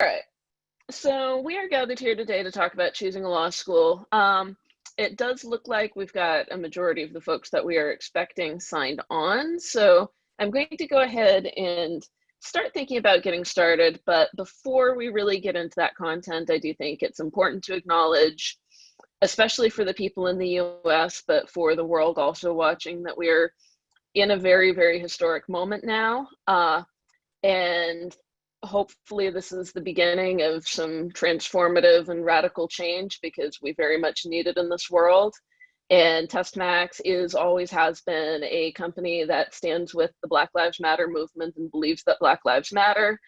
right. So we are gathered here today to talk about choosing a law school. It does look like we've got a majority of the folks that we are expecting signed on. So I'm going to go ahead and start thinking about getting started. But before we really get into that content, I do think it's important to acknowledge, especially for the people in the US, but for the world also watching, that we're in a very, very historic moment now. And hopefully this is the beginning of some transformative and radical change, because we very much need it in this world. And LSATMax always has been a company that stands with the Black Lives Matter movement and believes that Black Lives Matter.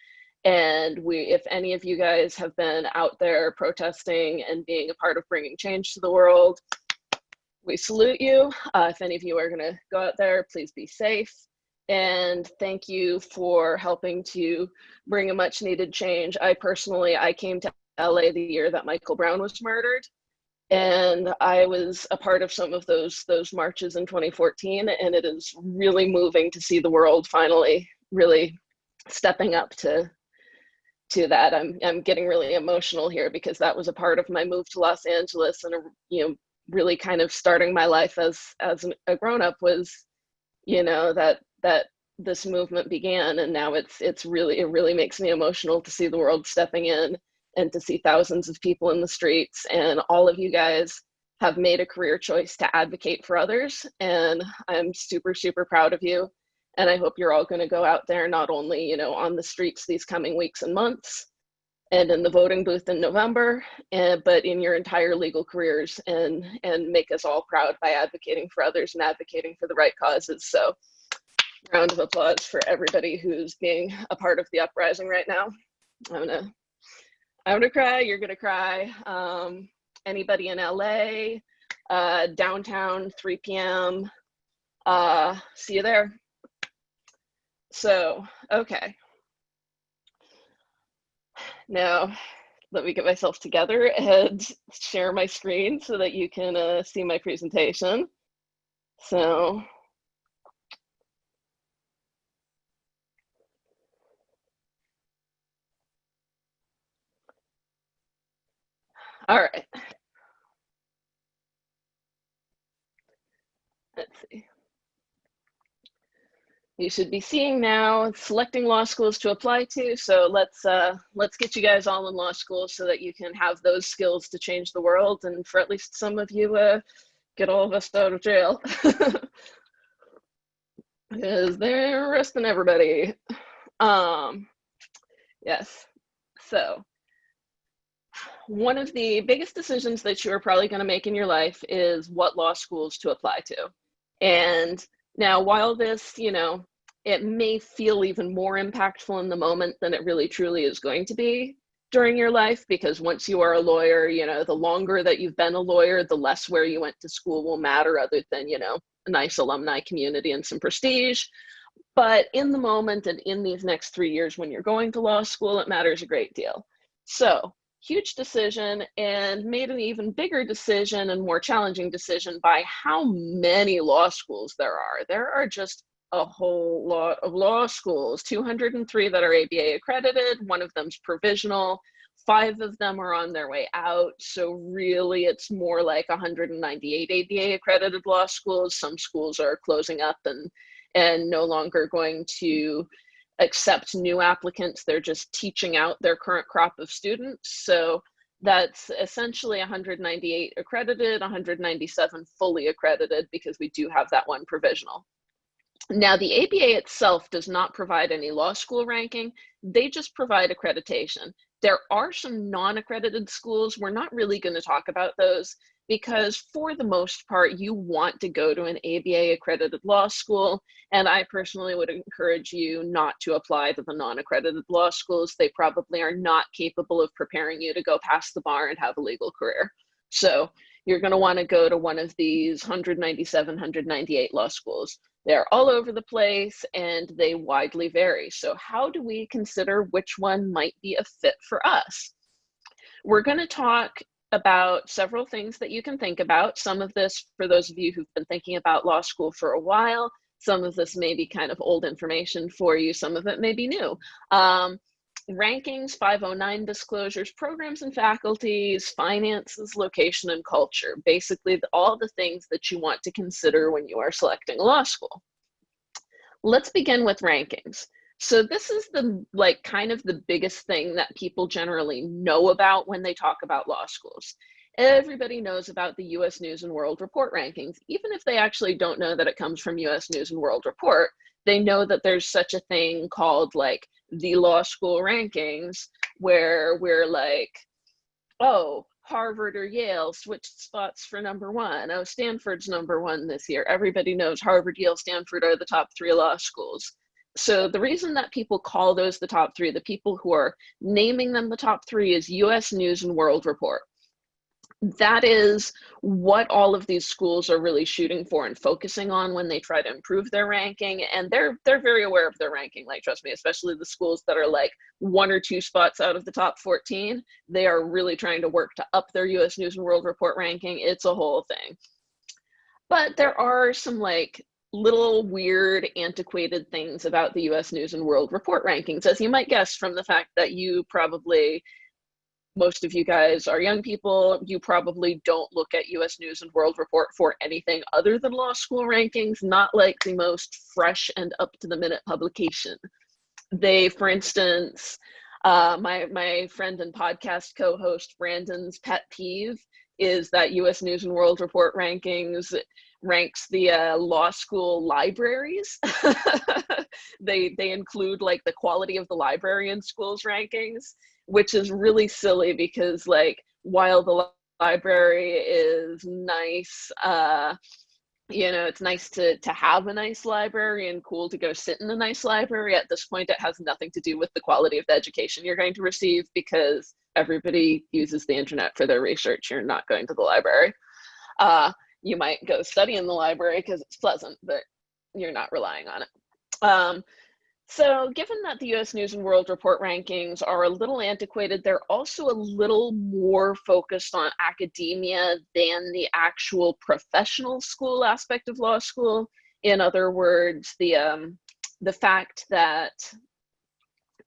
And if any of you guys have been out there protesting and being a part of bringing change to the world, we salute you. If any of you are going to go out there, please be safe. And thank you for helping to bring a much needed change. I came to LA the year that Michael Brown was murdered. And I was a part of some of those marches in 2014. And it is really moving to see the world finally really stepping up to that. I'm getting really emotional here, because that was a part of my move to Los Angeles, and really kind of starting my life as a grown-up was, that this movement began. And now it really makes me emotional to see the world stepping in and to see thousands of people in the streets. And all of you guys have made a career choice to advocate for others, and I'm super, super proud of you. And I hope you're all going to go out there, not only on the streets these coming weeks and months and in the voting booth in November, but in your entire legal careers, and make us all proud by advocating for others and advocating for the right causes. So round of applause for everybody who's being a part of the uprising right now. I'm gonna cry, you're gonna cry. Anybody in LA, downtown, 3 p.m., see you there. So, okay. Now, let me get myself together and share my screen so that you can see my presentation. So, all right. Let's see. You should be seeing now selecting law schools to apply to. So let's get you guys all in law school so that you can have those skills to change the world, and for at least some of you, get all of us out of jail. Because they're arresting everybody. Yes. So one of the biggest decisions that you're probably going to make in your life is what law schools to apply to. And now, while this, it may feel even more impactful in the moment than it really truly is going to be during your life, because once you are a lawyer, the longer that you've been a lawyer, the less where you went to school will matter, other than, a nice alumni community and some prestige. But in the moment and in these next 3 years when you're going to law school, it matters a great deal. So, huge decision, and made an even bigger decision and more challenging decision by how many law schools there are. There are just a whole lot of law schools, 203 that are ABA accredited, one of them's provisional, 5 of them are on their way out. So really it's more like 198 ABA accredited law schools. Some schools are closing up and no longer going to accept new applicants. They're just teaching out their current crop of students. So that's essentially 198 accredited, 197 fully accredited, because we do have that one provisional. Now, the ABA itself does not provide any law school ranking. They just provide accreditation. There are some non-accredited schools. We're not really going to talk about those, because for the most part, you want to go to an ABA accredited law school. And I personally would encourage you not to apply to the non-accredited law schools. They probably are not capable of preparing you to go past the bar and have a legal career. So you're going to want to go to one of these 197, 198 law schools. They're all over the place and they widely vary. So how do we consider which one might be a fit for us? We're going to talk about several things that you can think about. Some of this, for those of you who've been thinking about law school for a while, some of this may be kind of old information for you. Some of it may be new. rankings, 509 disclosures, programs and faculties, finances, location, and culture. Basically, all the things that you want to consider when you are selecting a law school. Let's begin with rankings. So this is the kind of the biggest thing that people generally know about when they talk about law schools. Everybody knows about the US News and World Report rankings. Even if they actually don't know that it comes from US News and World Report, they know that there's such a thing called the law school rankings, where we're like, oh, Harvard or Yale switched spots for #1. Oh, Stanford's #1 this year. Everybody knows Harvard, Yale, Stanford are the top 3 law schools. So the reason that people call those the top 3, the people who are naming them the top 3, is US News and World Report. That is what all of these schools are really shooting for and focusing on when they try to improve their ranking. And they're very aware of their ranking, trust me, especially the schools that are 1 or 2 spots out of the top 14. They are really trying to work to up their US News and World Report ranking. It's a whole thing. But there are some little weird, antiquated things about the US News and World Report rankings, as you might guess from the fact that most of you guys are young people. You probably don't look at US News and World Report for anything other than law school rankings, not the most fresh and up-to-the-minute publication. They, for instance, my friend and podcast co-host Brandon's pet peeve is that US News and World Report rankings ranks the law school libraries. They include the quality of the library in schools rankings, which is really silly because while the library is nice, it's nice to have a nice library and cool to go sit in a nice library. At this point, it has nothing to do with the quality of the education you're going to receive, because everybody uses the internet for their research. You're not going to the library. You might go study in the library because it's pleasant, but you're not relying on it. So given that the US News and World Report rankings are a little antiquated, they're also a little more focused on academia than the actual professional school aspect of law school. In other words, the fact that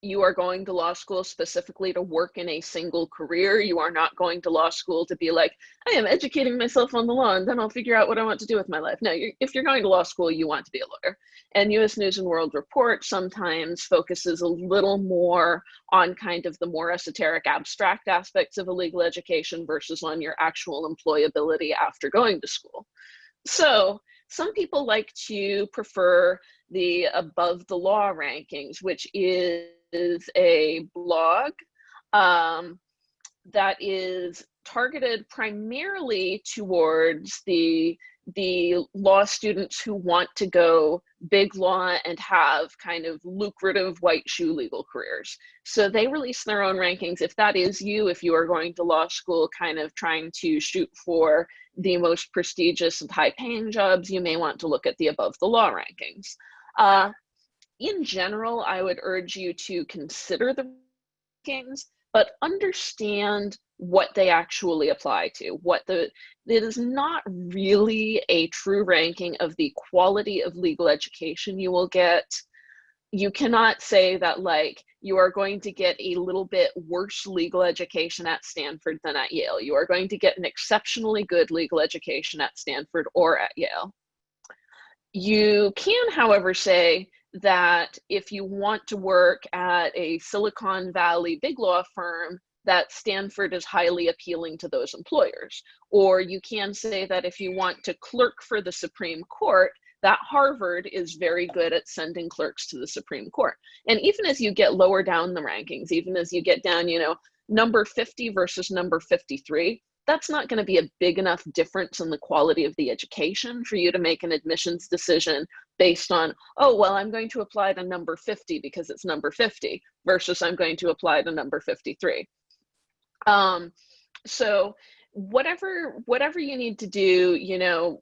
you are going to law school specifically to work in a single career. You are not going to law school to be I am educating myself on the law and then I'll figure out what I want to do with my life. No, if you're going to law school, you want to be a lawyer. And US News and World Report sometimes focuses a little more on kind of the more esoteric, abstract aspects of a legal education versus on your actual employability after going to school. So some people like to prefer the Above the Law rankings, which is a blog that is targeted primarily towards the law students who want to go big law and have kind of lucrative white shoe legal careers. So they release their own rankings. If that is you, if you are going to law school kind of trying to shoot for the most prestigious and high-paying jobs, you may want to look at the Above the Law rankings. In general, I would urge you to consider the rankings, but understand what they actually apply to. It is not really a true ranking of the quality of legal education you will get. You cannot say that you are going to get a little bit worse legal education at Stanford than at Yale. You are going to get an exceptionally good legal education at Stanford or at Yale. You can, however, say that if you want to work at a Silicon Valley big law firm, that Stanford is highly appealing to those employers. Or you can say that if you want to clerk for the Supreme Court, that Harvard is very good at sending clerks to the Supreme Court. And even as you get lower down the rankings, even as you get down, number 50 versus number 53, that's not going to be a big enough difference in the quality of the education for you to make an admissions decision based on, oh, well, I'm going to apply to number 50 because it's number 50 versus I'm going to apply to number 53. So whatever you need to do,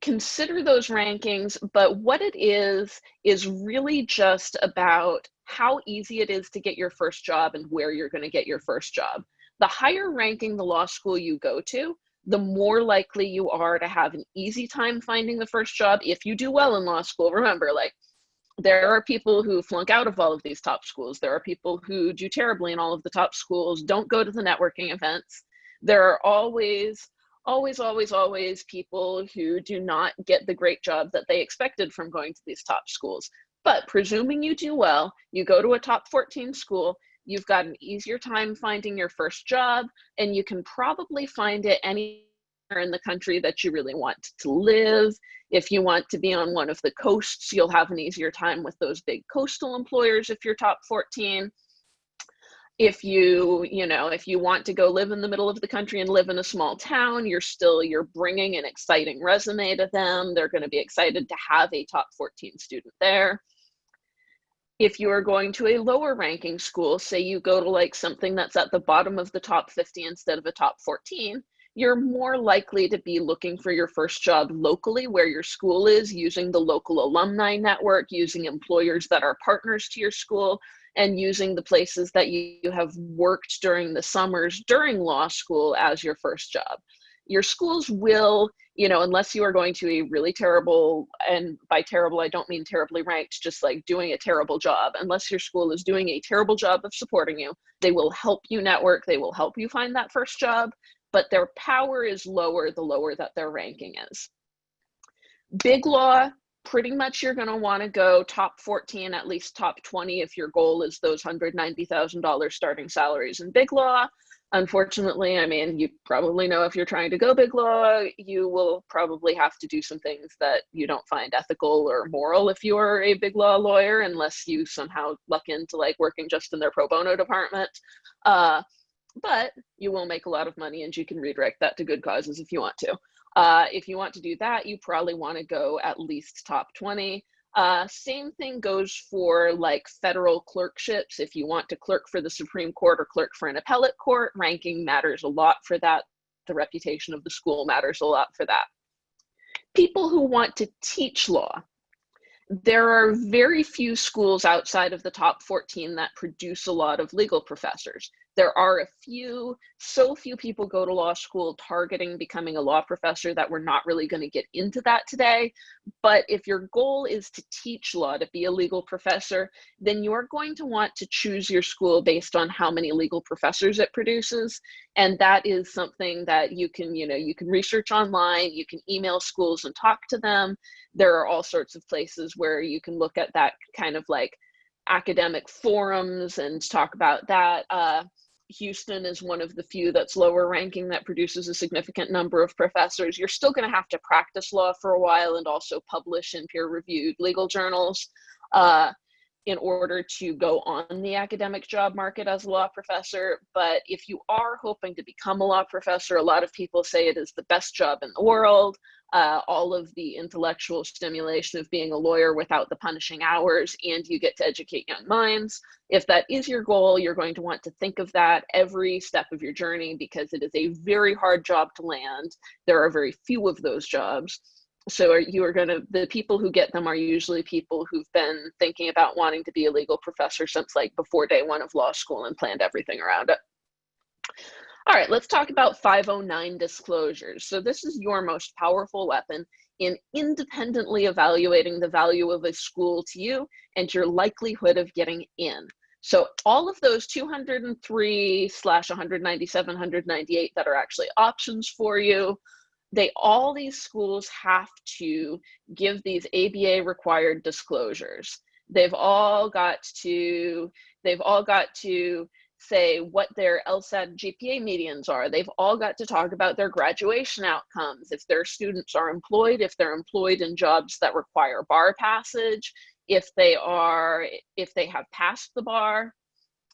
consider those rankings, but what it is really just about how easy it is to get your first job and where you're going to get your first job. The higher ranking the law school you go to, the more likely you are to have an easy time finding the first job if you do well in law school. Remember, There are people who flunk out of all of these top schools. There are people who do terribly in all of the top schools, don't go to the networking events. There are always people who do not get the great job that they expected from going to these top schools. But presuming you do well, you go to a top 14 school, you've got an easier time finding your first job, and you can probably find it anywhere in the country that you really want to live. If you want to be on one of the coasts, you'll have an easier time with those big coastal employers if you're top 14. If you want to go live in the middle of the country and live in a small town, you're bringing an exciting resume to them. They're going to be excited to have a top 14 student there. If you are going to a lower ranking school, say you go to like something that's at the bottom of the top 50 instead of a top 14, you're more likely to be looking for your first job locally where your school is, using the local alumni network, using employers that are partners to your school, and using the places that you have worked during the summers during law school as your first job. Your schools will, unless you are going to a really terrible, and by terrible, I don't mean terribly ranked, just like doing a terrible job. Unless your school is doing a terrible job of supporting you, they will help you network, they will help you find that first job, but their power is lower the lower that their ranking is. Big law, pretty much you're going to want to go top 14, at least top 20 if your goal is those $190,000 starting salaries in big law. Unfortunately, you probably know if you're trying to go big law, you will probably have to do some things that you don't find ethical or moral if you are a big law lawyer, unless you somehow luck into like working just in their pro bono department. But you will make a lot of money and you can redirect that to good causes if you want to. If you want to do that, you probably want to go at least top 20. Same thing goes for like federal clerkships. If you want to clerk for the Supreme Court or clerk for an appellate court, ranking matters a lot for that. The reputation of the school matters a lot for that. People who want to teach law. There are very few schools outside of the top 14 that produce a lot of legal professors. There are so few people go to law school targeting becoming a law professor that we're not really going to get into that today. But if your goal is to teach law, to be a legal professor, then you're going to want to choose your school based on how many legal professors it produces. And that is something that you can research online, you can email schools and talk to them. There are all sorts of places where you can look at that kind of like academic forums and talk about that. Houston is one of the few that's lower ranking that produces a significant number of professors. You're still going to have to practice law for a while and also publish in peer-reviewed legal journals in order to go on the academic job market as a law professor. But if you are hoping to become a law professor, a lot of people say it is the best job in the world. All of the intellectual stimulation of being a lawyer without the punishing hours, and you get to educate young minds. If that is your goal, you're going to want to think of that every step of your journey because it is a very hard job to land. There are very few of those jobs. So the people who get them are usually people who've been thinking about wanting to be a legal professor since like before day one of law school and planned everything around it. All right, let's talk about 509 disclosures. So this is your most powerful weapon in independently evaluating the value of a school to you and your likelihood of getting in. So all of those 203/197, 198 that are actually options for you, all these schools have to give these ABA required disclosures. They've all got to say what their LSAT GPA medians are. They've all got to talk about their graduation outcomes, if their students are employed, if they're employed in jobs that require bar passage, if they have passed the bar.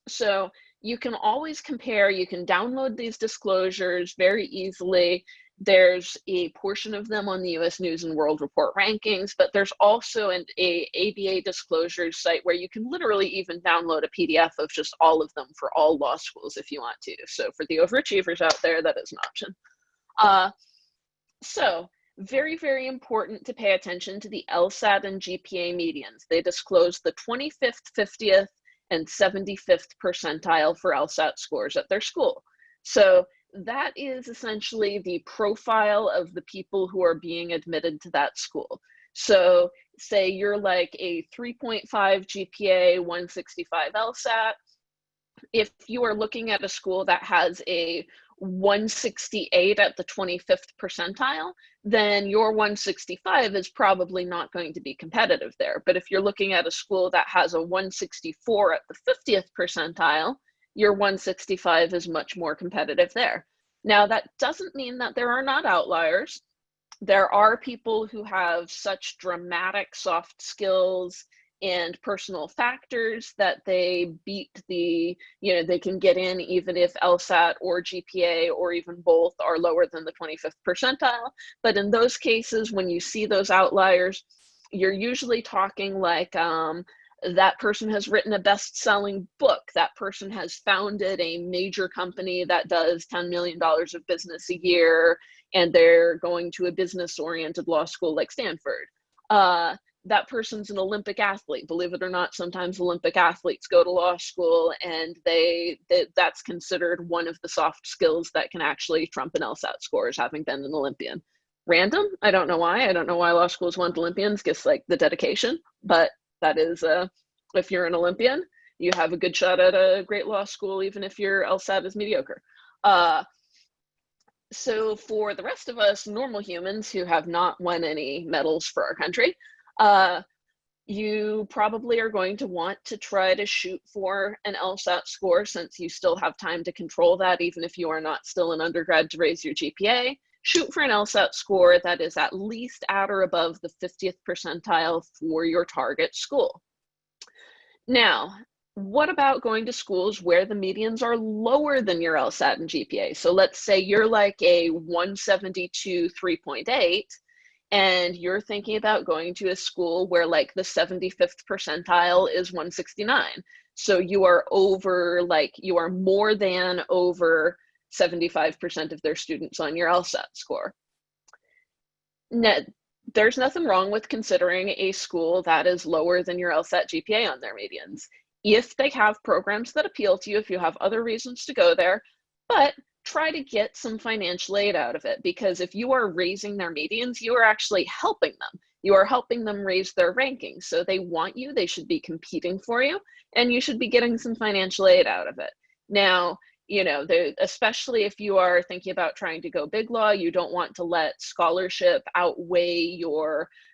So you can always compare, you can download these disclosures very easily. There's a portion of them on the US News and World Report rankings, but there's also an ABA disclosures site where you can literally even download a PDF of just all of them for all law schools if you want to. So for the overachievers out there, that is an option. So very, very important to pay attention to the LSAT and GPA medians. They disclose the 25th, 50th, and 75th percentile for LSAT scores at their school. So that is essentially the profile of the people who are being admitted to that school. So say you're like a 3.5 GPA, 165 LSAT. If you are looking at a school that has a 168 at the 25th percentile, then your 165 is probably not going to be competitive there. But if you're looking at a school that has a 164 at the 50th percentile, your 165 is much more competitive there. Now, that doesn't mean that there are not outliers. There are people who have such dramatic soft skills and personal factors that they beat the, they can get in even if LSAT or GPA or even both are lower than the 25th percentile. But in those cases, when you see those outliers, you're usually talking like that person has written a best-selling book, that person has founded a major company that does $10 million of business a year, and they're going to a business-oriented law school like Stanford. That person's an Olympic athlete. Believe it or not, sometimes Olympic athletes go to law school, and that's considered one of the soft skills that can actually trump an LSAT score, is having been an Olympian. Random? I don't know why. I don't know why law schools want Olympians, just like the dedication, but that is, if you're an Olympian, you have a good shot at a great law school, even if your LSAT is mediocre. So for the rest of us normal humans who have not won any medals for our country, you probably are going to want to try to shoot for an LSAT score, since you still have time to control that, even if you are not still an undergrad, to raise your GPA. Shoot for an LSAT score that is at least at or above the 50th percentile for your target school. Now, what about going to schools where the medians are lower than your LSAT and GPA? So let's say you're like a 172 3.8, and you're thinking about going to a school where like the 75th percentile is 169. So you are more than over 75% of their students on your LSAT score. Now, there's nothing wrong with considering a school that is lower than your LSAT GPA on their medians, if they have programs that appeal to you, if you have other reasons to go there, but try to get some financial aid out of it, because if you are raising their medians, you are actually helping them. You are helping them raise their rankings. So they want you, they should be competing for you, and you should be getting some financial aid out of it. Now, especially if you are thinking about trying to go big law, you don't want to let scholarship outweigh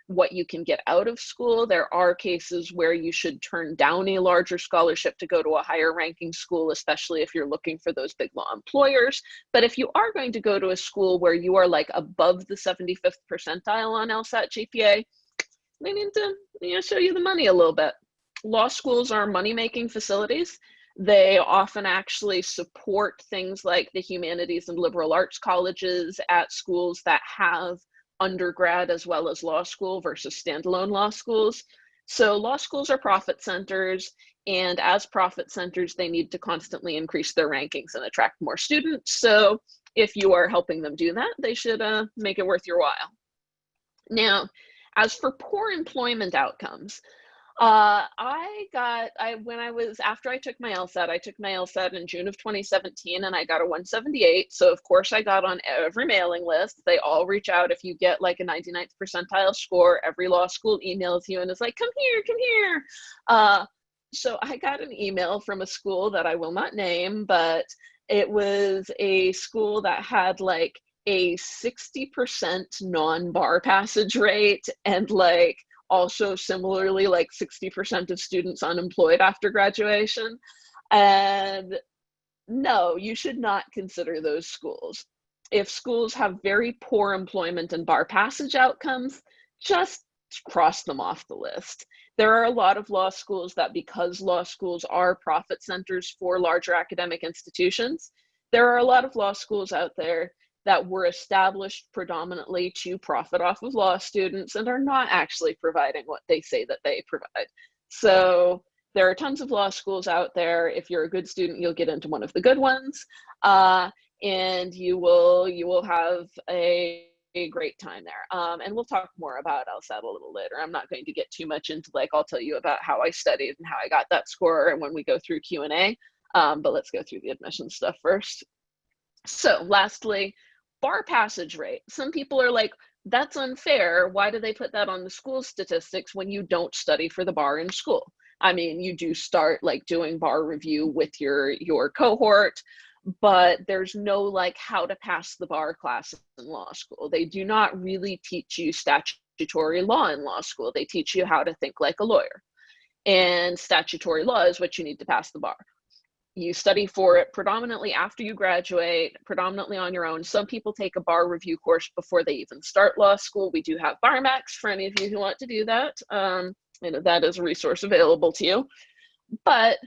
what you can get out of school. There are cases where you should turn down a larger scholarship to go to a higher ranking school, especially if you're looking for those big law employers. But if you are going to go to a school where you are like above the 75th percentile on LSAT GPA, they need to show you the money a little bit. Law schools are money-making facilities. They often actually support things like the humanities and liberal arts colleges at schools that have undergrad as well as law school versus standalone law schools. So law schools are profit centers, and as profit centers, they need to constantly increase their rankings and attract more students. So if you are helping them do that, they should make it worth your while. Now, as for poor employment outcomes, after I took my LSAT in June of 2017, and I got a 178. So of course I got on every mailing list. They all reach out. If you get like a 99th percentile score, every law school emails you and is like, come here. So I got an email from a school that I will not name, but it was a school that had like a 60% non-bar passage rate, and like also similarly like 60% of students unemployed after graduation. And no, you should not consider those schools. If schools have very poor employment and bar passage outcomes, just cross them off the list. There are a lot of law schools that, because law schools are profit centers for larger academic institutions, there are a lot of law schools out there that were established predominantly to profit off of law students and are not actually providing what they say that they provide. So there are tons of law schools out there. If you're a good student, you'll get into one of the good ones, and you will have a great time there. And we'll talk more about LSAT a little later. I'm not going to get too much into I'll tell you about how I studied and how I got that score and when we go through Q&A, but let's go through the admission stuff first. So lastly, bar passage rate. Some people are like, that's unfair. Why do they put that on the school statistics when you don't study for the bar in school? I mean, you do start like doing bar review with your cohort, but there's no like how to pass the bar class in law school. They do not really teach you statutory law in law school. They teach you how to think like a lawyer. And statutory law is what you need to pass the bar. You study for it predominantly after you graduate, predominantly on your own. Some people take a bar review course before they even start law school. We do have BarMax for any of you who want to do that. That is a resource available to you. But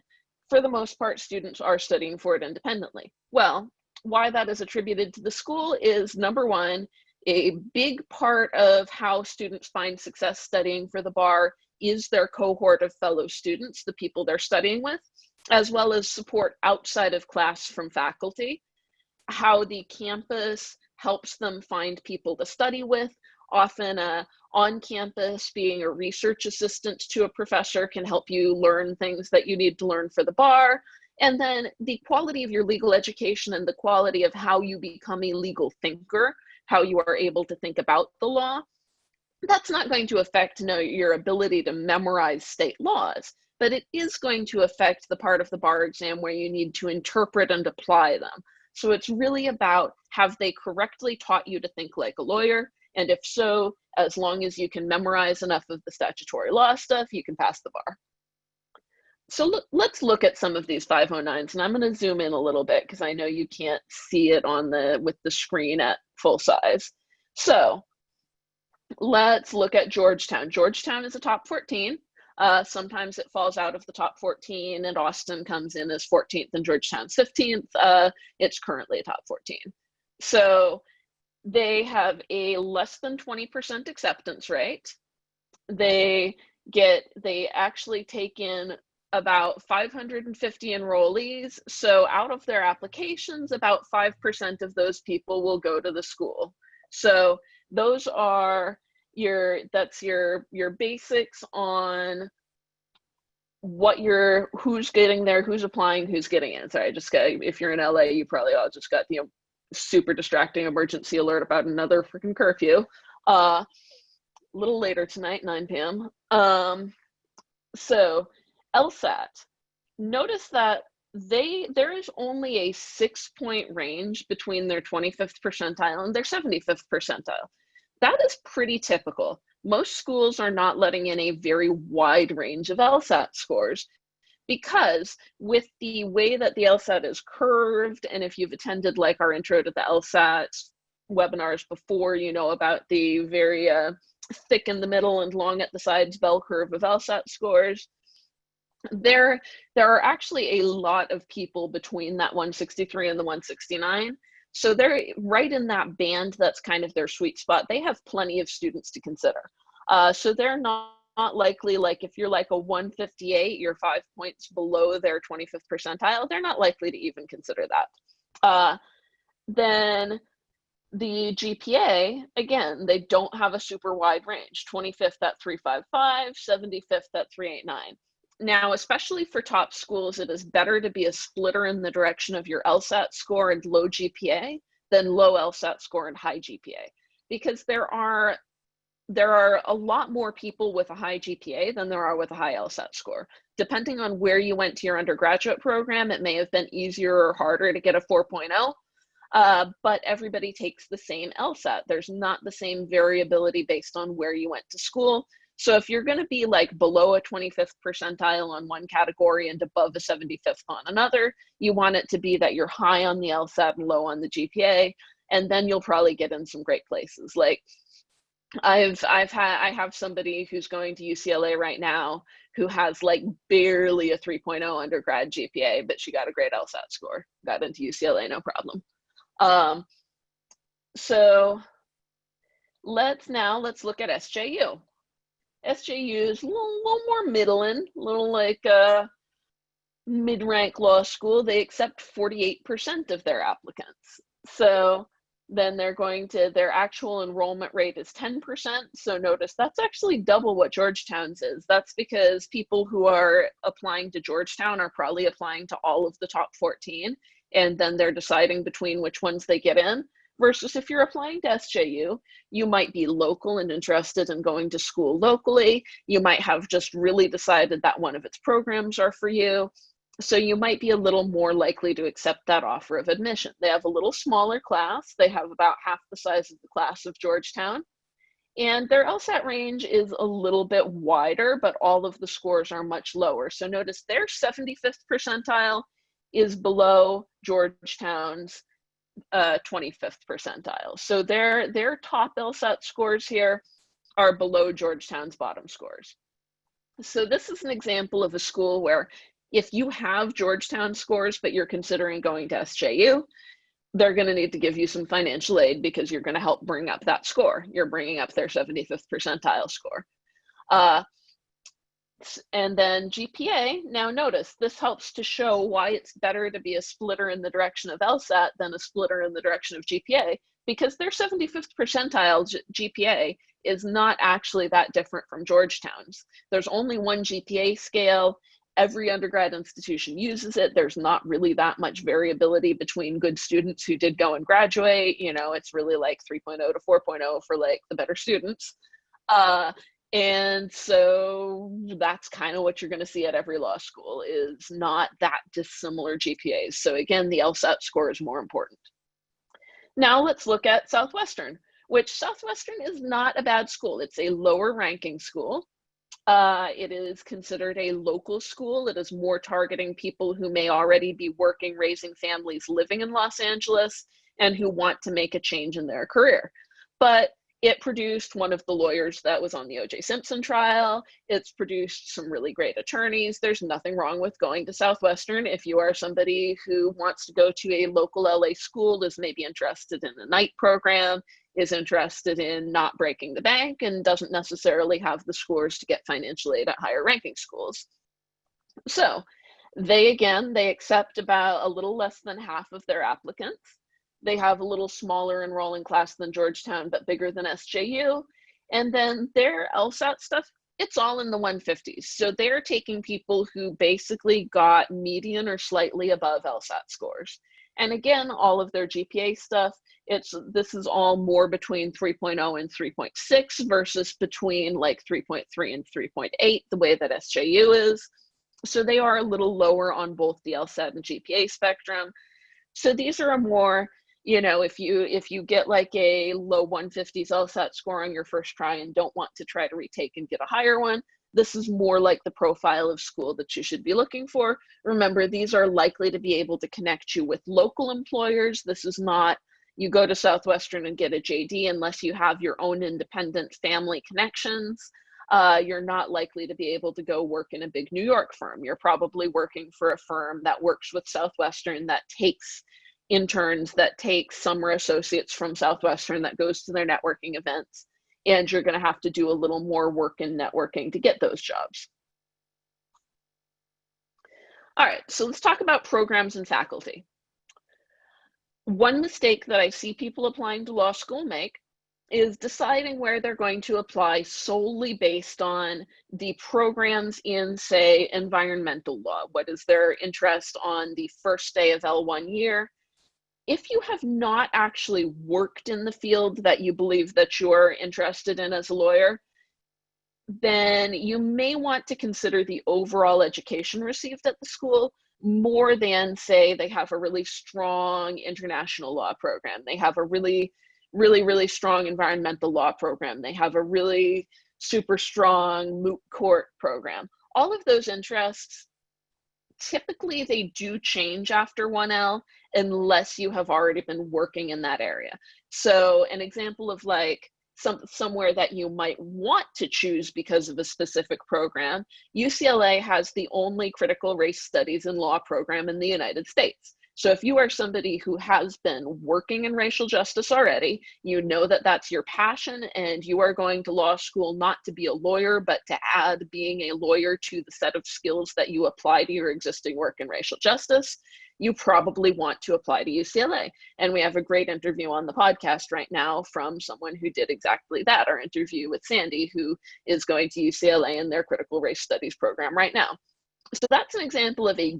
for the most part, students are studying for it independently. Well, why that is attributed to the school is, number one, a big part of how students find success studying for the bar is their cohort of fellow students, the people they're studying with, as well as support outside of class from faculty, how the campus helps them find people to study with. Often on campus, being a research assistant to a professor can help you learn things that you need to learn for the bar. And then the quality of your legal education and the quality of how you become a legal thinker, how you are able to think about the law, that's not going to affect your ability to memorize state laws, but it is going to affect the part of the bar exam where you need to interpret and apply them. So it's really about, have they correctly taught you to think like a lawyer? And if so, as long as you can memorize enough of the statutory law stuff, you can pass the bar. So let's look at some of these 509s, and I'm going to zoom in a little bit because I know you can't see it with the screen at full size. So let's look at Georgetown. Georgetown is a top 14. Sometimes it falls out of the top 14 and Austin comes in as 14th and Georgetown's 15th. It's currently a top 14. So they have a less than 20% acceptance rate. They actually take in about 550 enrollees. So out of their applications, about 5% of those people will go to the school. So those are your basics on who's getting there, who's applying, who's getting in. Sorry, if you're in LA, you probably all just got the super distracting emergency alert about another freaking curfew. A little later tonight, 9 p.m. So LSAT, notice that there is only a 6-point range between their 25th percentile and their 75th percentile. That is pretty typical. Most schools are not letting in a very wide range of LSAT scores because with the way that the LSAT is curved, and if you've attended like our intro to the LSAT webinars before, you know about the very thick in the middle and long at the sides bell curve of LSAT scores. There are actually a lot of people between that 163 and the 169. So they're right in that band. That's kind of their sweet spot. They have plenty of students to consider. So they're not likely, like if you're like a 158, you're 5 points below their 25th percentile, they're not likely to even consider that. Then the GPA, again, they don't have a super wide range. 25th at 355, 75th at 389. Now, especially for top schools, it is better to be a splitter in the direction of your LSAT score and low GPA than low LSAT score and high GPA, because there are a lot more people with a high GPA than there are with a high LSAT score. Depending on where you went to your undergraduate program, it may have been easier or harder to get a 4.0, but everybody takes the same LSAT. There's not the same variability based on where you went to school. So if you're going to be like below a 25th percentile on one category and above a 75th on another, you want it to be that you're high on the LSAT and low on the GPA, and then you'll probably get in some great places. Like I have somebody who's going to UCLA right now who has like barely a 3.0 undergrad GPA, but she got a great LSAT score, got into UCLA, no problem. So let's look at SJU. SJU is a little more middling, a little like a mid-rank law school. They accept 48% of their applicants. So then their actual enrollment rate is 10%. So notice that's actually double what Georgetown's is. That's because people who are applying to Georgetown are probably applying to all of the top 14, and then they're deciding between which ones they get in. Versus if you're applying to SJU, you might be local and interested in going to school locally. You might have just really decided that one of its programs are for you. So you might be a little more likely to accept that offer of admission. They have a little smaller class. They have about half the size of the class of Georgetown. And their LSAT range is a little bit wider, but all of the scores are much lower. So notice their 75th percentile is below Georgetown's 25th percentile. So their top LSAT scores here are below Georgetown's bottom scores. So this is an example of a school where if you have Georgetown scores, but you're considering going to SJU, they're going to need to give you some financial aid because you're going to help bring up that score. You're bringing up their 75th percentile score. And then GPA, now notice, this helps to show why it's better to be a splitter in the direction of LSAT than a splitter in the direction of GPA, because their 75th percentile GPA is not actually that different from Georgetown's. There's only one GPA scale. Every undergrad institution uses it. There's not really that much variability between good students who did go and graduate. You know, it's really like 3.0 to 4.0 for like the better students. And so that's kind of what you're going to see at every law school, is not that dissimilar GPAs. So again, the LSAT score is more important. Now let's look at Southwestern, which Southwestern is not a bad school. It's a lower ranking school. It is considered a local school. It is more targeting people who may already be working, raising families, living in Los Angeles, and who want to make a change in their career. But it produced one of the lawyers that was on the O.J. Simpson trial. It's produced some really great attorneys. There's nothing wrong with going to Southwestern if you are somebody who wants to go to a local LA school, is maybe interested in a night program, is interested in not breaking the bank, and doesn't necessarily have the scores to get financial aid at higher ranking schools. So they accept about a little less than half of their applicants. They have a little smaller enrolling class than Georgetown, but bigger than SJU. And then their LSAT stuff, it's all in the 150s. So they're taking people who basically got median or slightly above LSAT scores. And again, all of their GPA stuff, this is all more between 3.0 and 3.6 versus between like 3.3 and 3.8, the way that SJU is. So they are a little lower on both the LSAT and GPA spectrum. So these are a more, you know, if you get like a low 150s LSAT score on your first try and don't want to try to retake and get a higher one, this is more like the profile of school that you should be looking for. Remember, these are likely to be able to connect you with local employers. This is not, you go to Southwestern and get a JD unless you have your own independent family connections. You're not likely to be able to go work in a big New York firm. You're probably working for a firm that works with Southwestern, that takes interns, that takes summer associates from Southwestern, that goes to their networking events. And you're going to have to do a little more work in networking to get those jobs. All right, so let's talk about programs and faculty. One mistake that I see people applying to law school make is deciding where they're going to apply solely based on the programs in, say, environmental law. What is their interest on the first day of L1 year? If you have not actually worked in the field that you believe that you're interested in as a lawyer, then you may want to consider the overall education received at the school more than, say, they have a really strong international law program. They have a really strong environmental law program. They have a really super strong moot court program. All of those interests, typically they do change after 1L unless you have already been working in that area. So an example of like somewhere that you might want to choose because of a specific program, UCLA has the only critical race studies in law program in the United States. So if you are somebody who has been working in racial justice already, you know that that's your passion, and you are going to law school not to be a lawyer, but to add being a lawyer to the set of skills that you apply to your existing work in racial justice, you probably want to apply to UCLA. And we have a great interview on the podcast right now from someone who did exactly that, our interview with Sandy, who is going to UCLA in their critical race studies program right now. So that's an example of a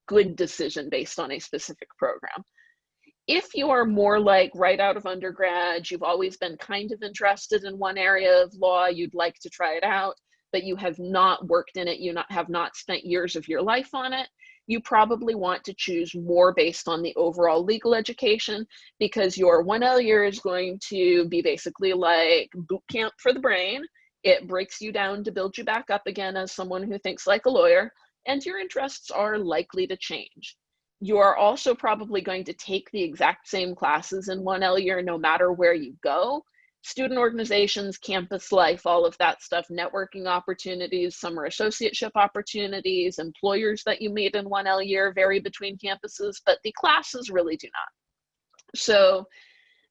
good decision based on a specific program. If you are more like right out of undergrad, you've always been kind of interested in one area of law, you'd like to try it out, but you have not worked in it, have not spent years of your life on it, you probably want to choose more based on the overall legal education, because your 1L year is going to be basically like boot camp for the brain. It breaks you down to build you back up again as someone who thinks like a lawyer, and your interests are likely to change. You are also probably going to take the exact same classes in 1L year no matter where you go. Student organizations, campus life, all of that stuff, networking opportunities, summer associateship opportunities, employers that you meet in 1L year vary between campuses, but the classes really do not. So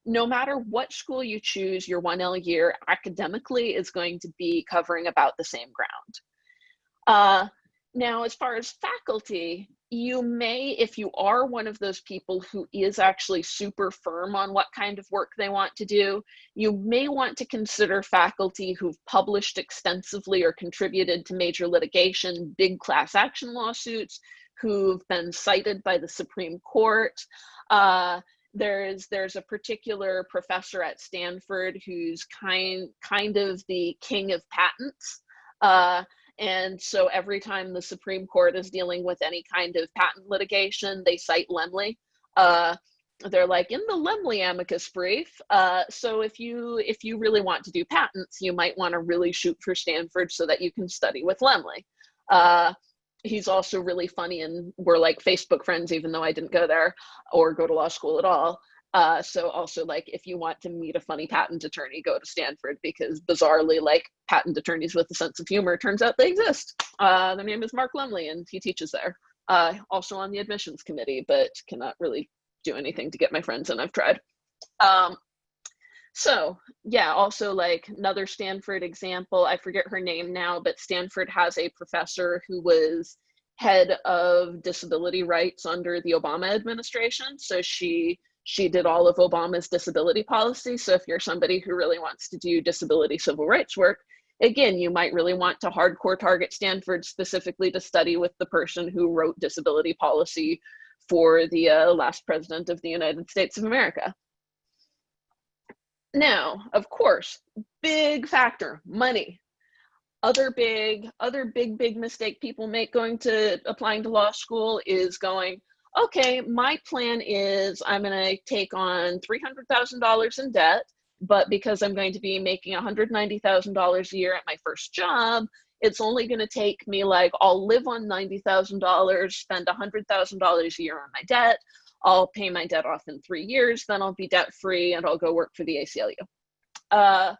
no matter what school you choose, your 1L year academically is going to be covering about the same ground. Now, as far as faculty, you may, if you are one of those people who is actually super firm on what kind of work they want to do, you may want to consider faculty who've published extensively or contributed to major litigation, big class action lawsuits, who've been cited by the Supreme Court. There's a particular professor at Stanford who's kind of the king of patents. And so every time the Supreme Court is dealing with any kind of patent litigation, they cite Lemley. They're like, in the Lemley amicus brief. So if you really want to do patents, you might want to really shoot for Stanford so that you can study with Lemley. He's also really funny, and we're like Facebook friends, even though I didn't go there or go to law school at all. So also, like, if you want to meet a funny patent attorney, go to Stanford, because bizarrely, like, patent attorneys with a sense of humor, turns out they exist. Their name is Mark Lemley, and he teaches there. Also on the admissions committee, but cannot really do anything to get my friends in. I've tried. So yeah, also like another Stanford example, I forget her name now, but Stanford has a professor who was head of disability rights under the Obama administration. So she did all of Obama's disability policy. So if you're somebody who really wants to do disability civil rights work, again, you might really want to hardcore target Stanford specifically to study with the person who wrote disability policy for the last president of the United States of America. Now, of course, big factor, money. Other big mistake people make going to applying to law school is going, okay, my plan is I'm going to take on $300,000 in debt, but because I'm going to be making $190,000 a year at my first job, it's only going to take me, like, I'll live on $90,000, spend $100,000 a year on my debt. I'll pay my debt off in 3 years, then I'll be debt free and I'll go work for the ACLU.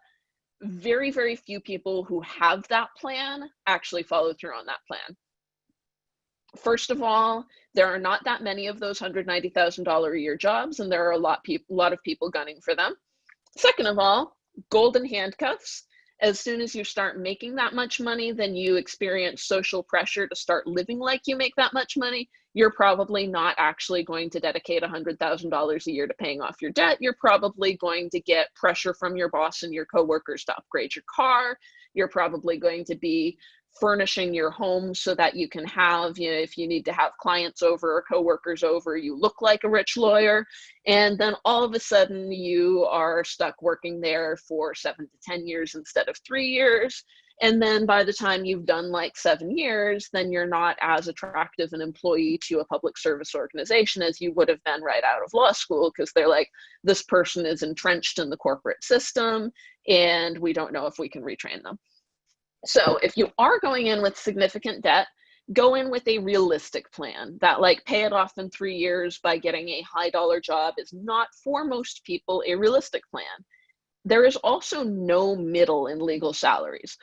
Very, very few people who have that plan actually follow through on that plan. First of all, there are not that many of those $190,000 a year jobs, and there are a lot of people gunning for them. Second of all, golden handcuffs. As soon as you start making that much money, then you experience social pressure to start living like you make that much money. You're probably not actually going to dedicate $100,000 a year to paying off your debt. You're probably going to get pressure from your boss and your coworkers to upgrade your car. You're probably going to be furnishing your home so that you can have, if you need to have clients over or coworkers over, you look like a rich lawyer. And then all of a sudden you are stuck working there for 7 to 10 years instead of 3 years. And then by the time you've done like 7 years, then you're not as attractive an employee to a public service organization as you would have been right out of law school, because they're like, this person is entrenched in the corporate system and we don't know if we can retrain them. So if you are going in with significant debt, go in with a realistic plan. That, like, pay it off in 3 years by getting a high dollar job is not, for most people, a realistic plan. There is also no middle in legal salaries.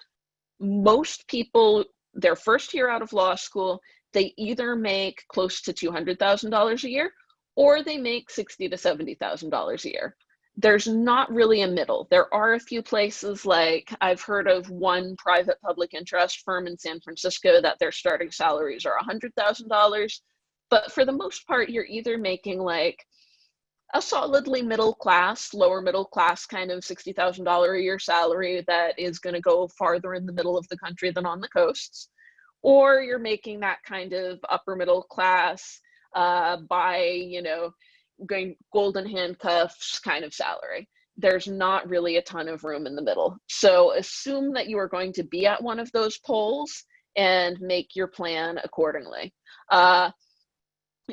Most people, their first year out of law school, they either make close to $200,000 a year or they make $60,000 to $70,000 a year. There's not really a middle. There are a few places, like I've heard of one private public interest firm in San Francisco that their starting salaries are $100,000. But for the most part, you're either making like a solidly middle class, lower middle class kind of $60,000 a year salary that is going to go farther in the middle of the country than on the coasts, or you're making that kind of upper middle class by, going golden handcuffs kind of salary. There's not really a ton of room in the middle. So assume that you are going to be at one of those polls and make your plan accordingly.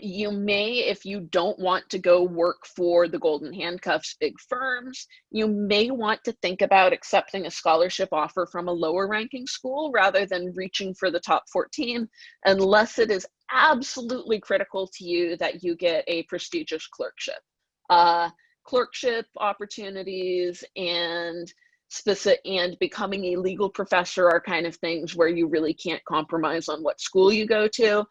You may, if you don't want to go work for the golden handcuffs big firms, you may want to think about accepting a scholarship offer from a lower ranking school rather than reaching for the top 14, unless it is absolutely critical to you that you get a prestigious clerkship. Clerkship opportunities and becoming a legal professor are kind of things where you really can't compromise on what school you go to.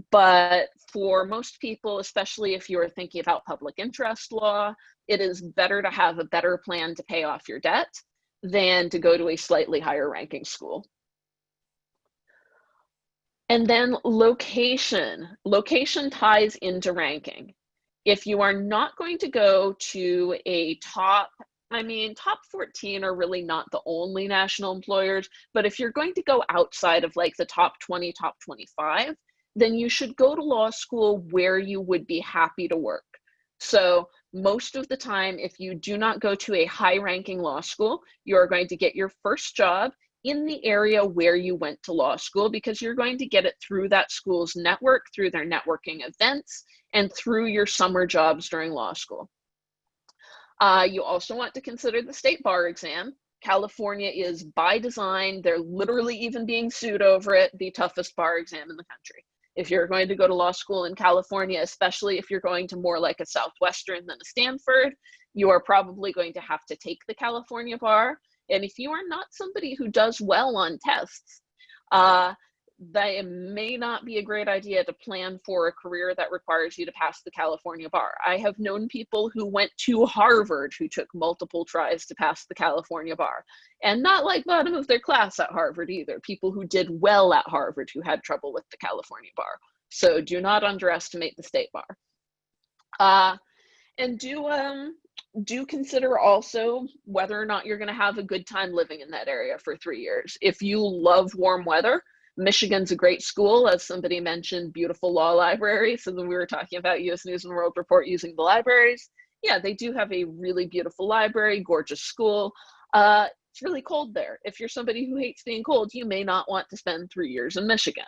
But for most people, especially if you're thinking about public interest law, it is better to have a better plan to pay off your debt than to go to a slightly higher ranking school. And then location. Location ties into ranking. If you are not going to go to a top 14 are really not the only national employers, but if you're going to go outside of like the top 20, top 25, then you should go to law school where you would be happy to work. So most of the time, if you do not go to a high-ranking law school, you are going to get your first job in the area where you went to law school, because you're going to get it through that school's network, through their networking events, and through your summer jobs during law school. You also want to consider the state bar exam. California is, by design, they're literally even being sued over it, the toughest bar exam in the country. If you're going to go to law school in California, especially if you're going to more like a Southwestern than a Stanford, you are probably going to have to take the California bar. And if you are not somebody who does well on tests, that may not be a great idea to plan for a career that requires you to pass the California bar. I have known people who went to Harvard who took multiple tries to pass the California bar, and not like bottom of their class at Harvard either. People who did well at Harvard who had trouble with the California bar. So do not underestimate the state bar. And do consider also whether or not you're going to have a good time living in that area for 3 years. If you love warm weather, Michigan's a great school. As somebody mentioned, beautiful law library. So when we were talking about US News and World Report using the libraries, yeah, they do have a really beautiful library, gorgeous school. It's really cold there. If you're somebody who hates being cold, you may not want to spend 3 years in Michigan.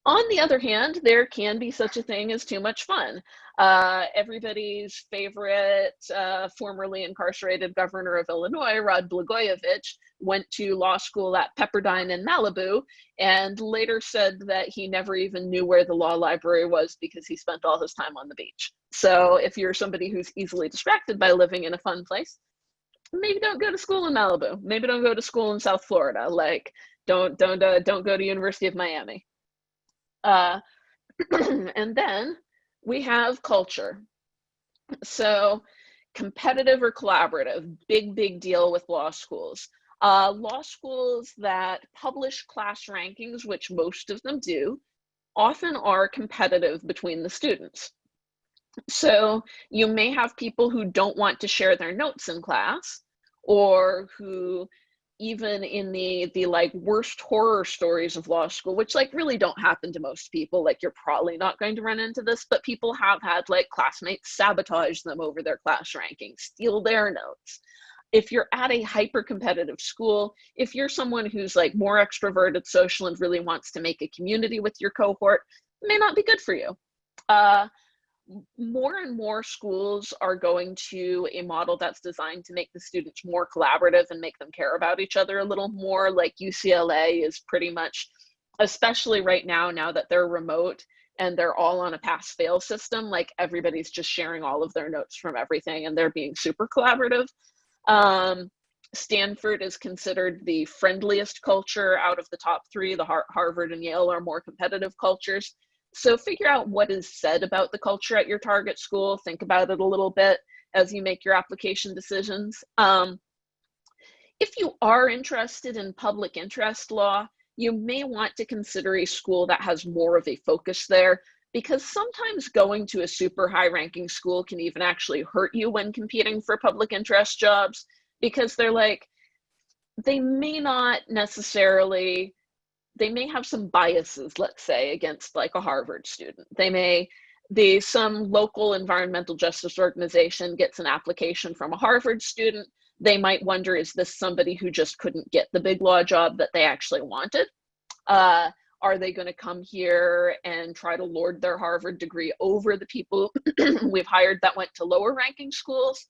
On the other hand, there can be such a thing as too much fun. Everybody's favorite formerly incarcerated governor of Illinois, Rod Blagojevich, went to law school at Pepperdine in Malibu and later said that he never even knew where the law library was because he spent all his time on the beach. So if you're somebody who's easily distracted by living in a fun place, maybe don't go to school in Malibu. Maybe don't go to school in South Florida. Like, don't go to University of Miami. And then we have culture. So competitive or collaborative, big deal with law schools. Law schools that publish class rankings, which most of them do, often are competitive between the students. So you may have people who don't want to share their notes in class, or who, even in the like worst horror stories of law school, which like really don't happen to most people, like you're probably not going to run into this, but people have had like classmates sabotage them over their class rankings, steal their notes. If you're at a hyper competitive school, if you're someone who's like more extroverted, social, and really wants to make a community with your cohort, it may not be good for you. More and more schools are going to a model that's designed to make the students more collaborative and make them care about each other a little more. Like UCLA is pretty much, especially right now that they're remote and they're all on a pass-fail system, like everybody's just sharing all of their notes from everything and they're being super collaborative. Stanford is considered the friendliest culture out of the top three. The Harvard and Yale are more competitive cultures. So figure out what is said about the culture at your target school. Think about it a little bit as you make your application decisions. If you are interested in public interest law, you may want to consider a school that has more of a focus there, because sometimes going to a super high-ranking school can even actually hurt you when competing for public interest jobs, because they're like, they may have some biases, let's say, against like a Harvard student. They may some local environmental justice organization gets an application from a Harvard student. They might wonder, is this somebody who just couldn't get the big law job that they actually wanted? Are they going to come here and try to lord their Harvard degree over the people we've hired that went to lower ranking schools?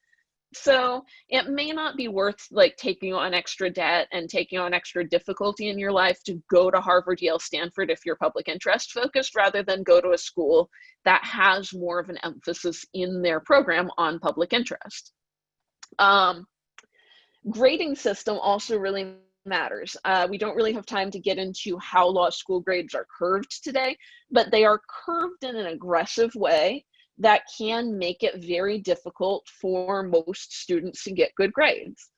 So it may not be worth like taking on extra debt and taking on extra difficulty in your life to go to Harvard, Yale, Stanford if you're public interest focused, rather than go to a school that has more of an emphasis in their program on public interest. Grading system also really matters. We don't really have time to get into how law school grades are curved today, but they are curved in an aggressive way that can make it very difficult for most students to get good grades.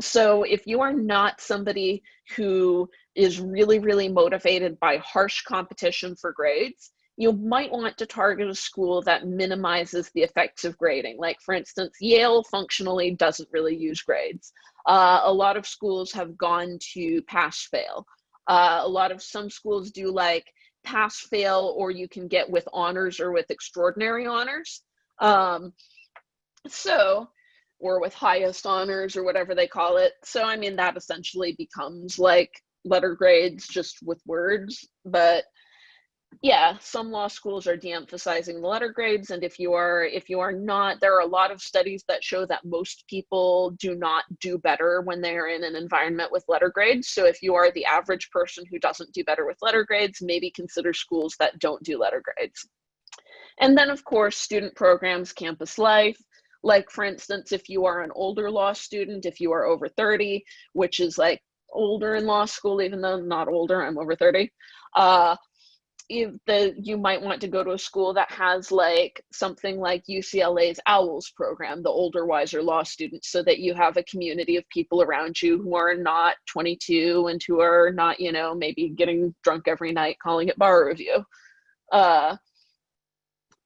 So if you are not somebody who is really, really motivated by harsh competition for grades, you might want to target a school that minimizes the effects of grading. Like, for instance, Yale functionally doesn't really use grades. A lot of schools have gone to pass-fail. Some schools do like pass fail, or you can get with honors or with extraordinary honors. Or with highest honors or whatever they call it. So, I mean, that essentially becomes like letter grades just with words. But yeah, some law schools are de-emphasizing the letter grades. And if you are not, there are a lot of studies that show that most people do not do better when they are in an environment with letter grades. So if you are the average person who doesn't do better with letter grades, maybe consider schools that don't do letter grades. And then, of course, student programs, campus life. Like, for instance, if you are an older law student, if you are over 30, which is like older in law school, even though I'm not older, I'm over 30, you might want to go to a school that has like something like UCLA's OWLS program, the older, wiser law students, so that you have a community of people around you who are not 22 and who are not, maybe getting drunk every night calling it bar review.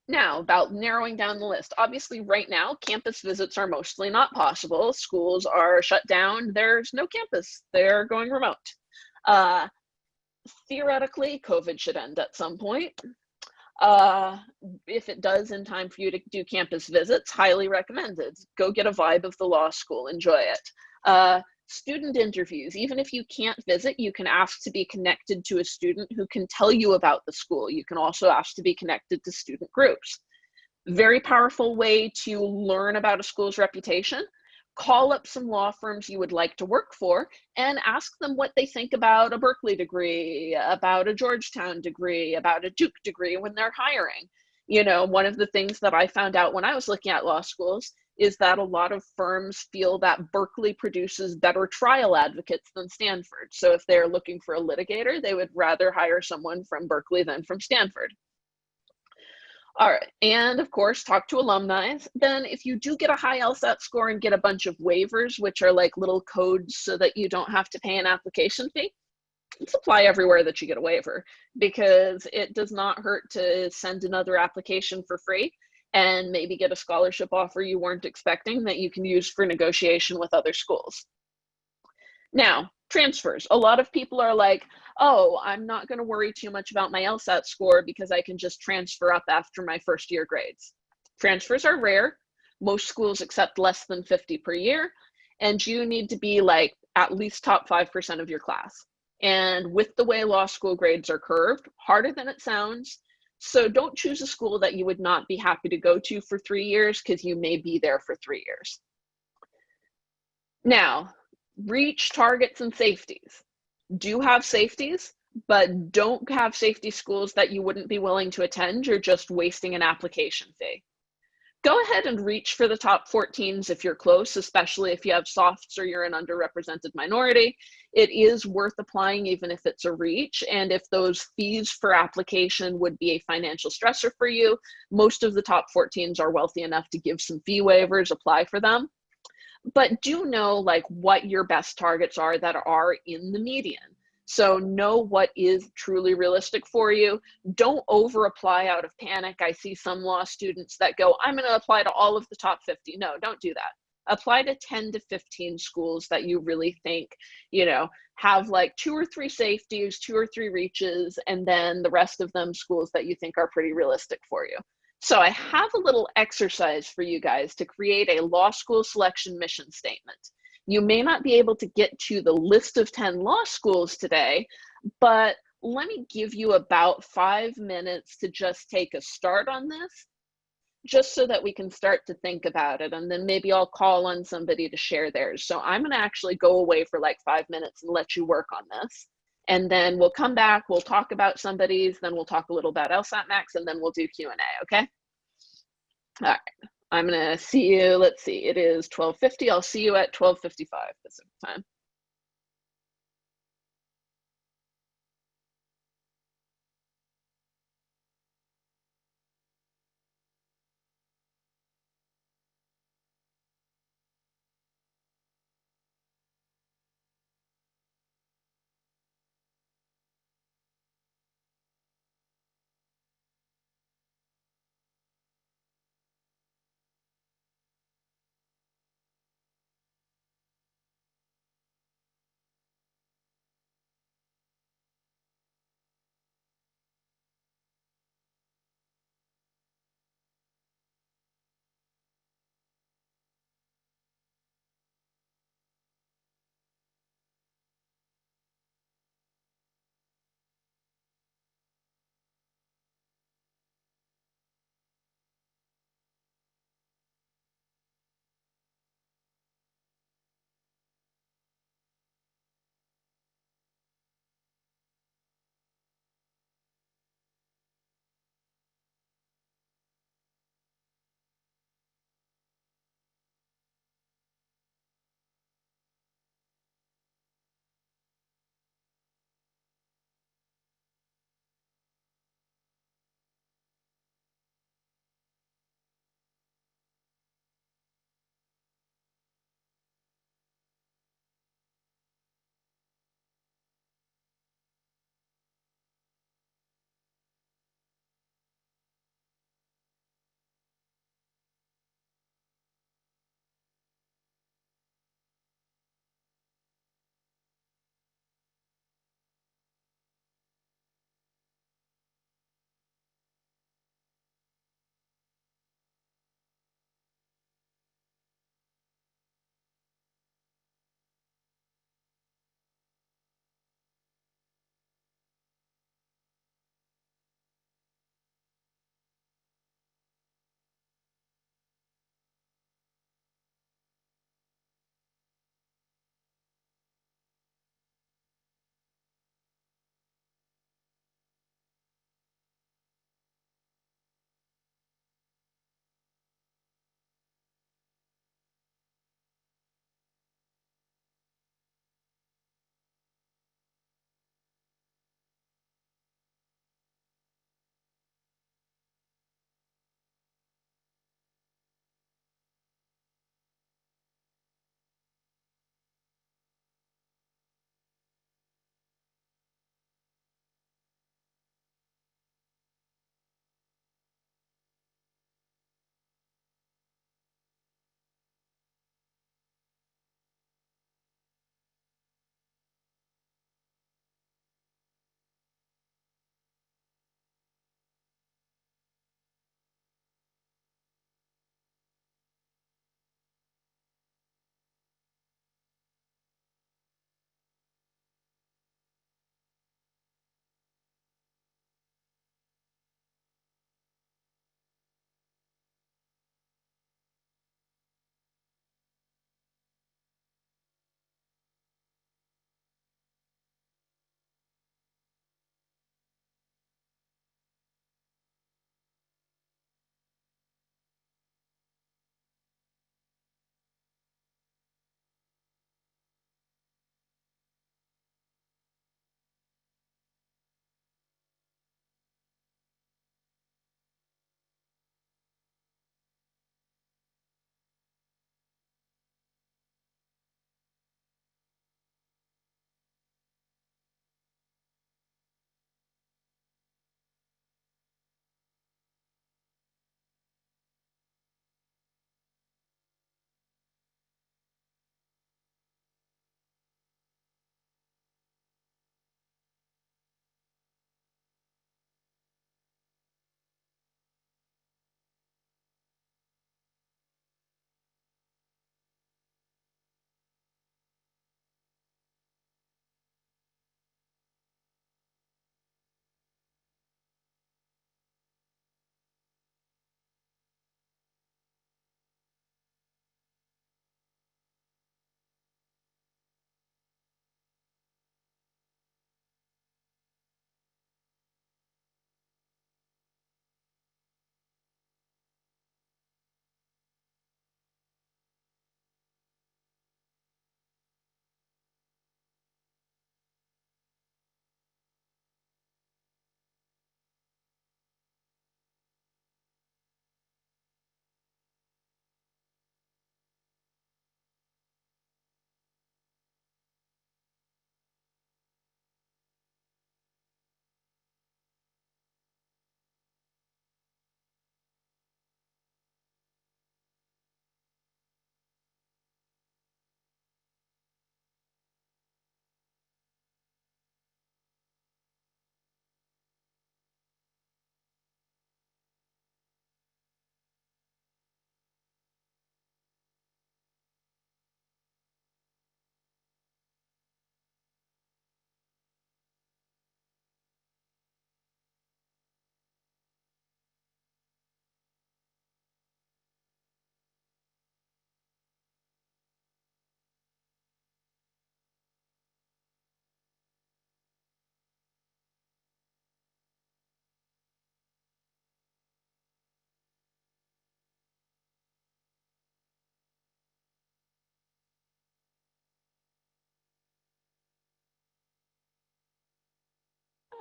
Now, about narrowing down the list. Obviously, right now, campus visits are mostly not possible. Schools are shut down. There's no campus. They're going remote. Theoretically, COVID should end at some point. If it does in time for you to do campus visits, highly recommended. Go get a vibe of the law school. Enjoy it. Student interviews. Even if you can't visit, you can ask to be connected to a student who can tell you about the school. You can also ask to be connected to student groups. Very powerful way to learn about a school's reputation. Call up some law firms you would like to work for and ask them what they think about a Berkeley degree, about a Georgetown degree, about a Duke degree when they're hiring. One of the things that I found out when I was looking at law schools is that a lot of firms feel that Berkeley produces better trial advocates than Stanford. So if they're looking for a litigator, they would rather hire someone from Berkeley than from Stanford. All right, and of course, talk to alumni. Then if you do get a high LSAT score and get a bunch of waivers, which are like little codes so that you don't have to pay an application fee, let's apply everywhere that you get a waiver, because it does not hurt to send another application for free and maybe get a scholarship offer you weren't expecting that you can use for negotiation with other schools. Now, transfers. A lot of people are like, oh, I'm not going to worry too much about my LSAT score because I can just transfer up after my first year grades. Transfers are rare. Most schools accept less than 50 per year, and you need to be like at least top 5% of your class. And with the way law school grades are curved, harder than it sounds. So don't choose a school that you would not be happy to go to for 3 years, because you may be there for 3 years. Now, reach targets and safeties. Do have safeties, but don't have safety schools that you wouldn't be willing to attend. You're just wasting an application fee. Go ahead and reach for the top 14s if you're close, especially if you have softs or you're an underrepresented minority. It is worth applying even if it's a reach. And if those fees for application would be a financial stressor for you, most of the top 14s are wealthy enough to give some fee waivers, apply for them. But do know like what your best targets are that are in the median. So know what is truly realistic for you. Don't over apply out of panic. I see some law students that go, I'm going to apply to all of the top 50. No, don't do that. Apply to 10 to 15 schools that you really think, have like 2 or 3 safeties, 2 or 3 reaches, and then the rest of them schools that you think are pretty realistic for you. So I have a little exercise for you guys to create a law school selection mission statement. You may not be able to get to the list of 10 law schools today, but let me give you about 5 minutes to just take a start on this, just so that we can start to think about it. And then maybe I'll call on somebody to share theirs. So I'm gonna actually go away for like 5 minutes and let you work on this. And then we'll come back, we'll talk about somebody's, then we'll talk a little about LSATMax, and then we'll do Q&A, okay? All right, I'm gonna see you, let's see, it is 12:50. I'll see you at 12:55 Pacific time.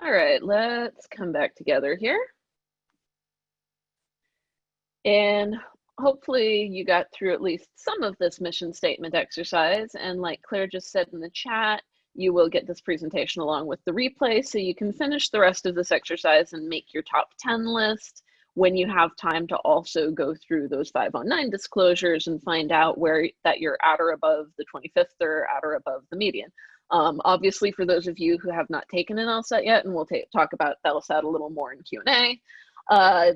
All right, let's come back together here. And hopefully you got through at least some of this mission statement exercise. And like Claire just said in the chat, you will get this presentation along with the replay, so you can finish the rest of this exercise and make your top 10 list when you have time to also go through those 509 disclosures and find out where that you're at or above the 25th or at or above the median. Obviously, for those of you who have not taken an LSAT yet, and we'll talk about the LSAT a little more in Q&A,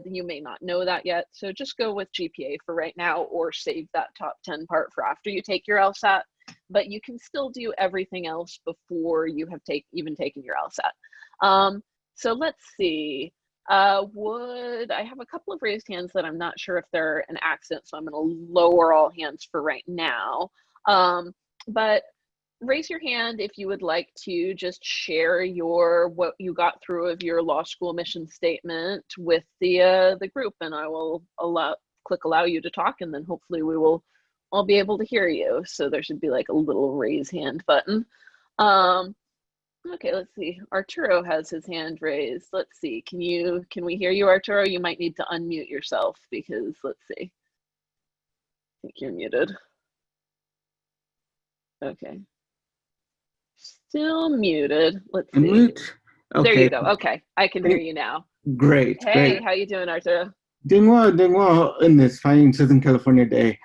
you may not know that yet. So just go with GPA for right now, or save that top 10 part for after you take your LSAT. But you can still do everything else before you have even taken your LSAT. So let's see. I have a couple of raised hands that I'm not sure if they're an accident, so I'm going to lower all hands for right now. But raise your hand if you would like to just share what you got through of your law school mission statement with the group, and I will click allow you to talk, and then hopefully we will all be able to hear you. So there should be like a little raise hand button. Okay, let's see. Arturo has his hand raised. Let's see. Can we hear you, Arturo? You might need to unmute yourself because let's see. I think you're muted. Okay. Still muted. Let's see. Unmute. Okay. There you go. Okay, I can hear you now. Great. Hey, great. how you doing, Arturo? Doing well in this fine Southern California day.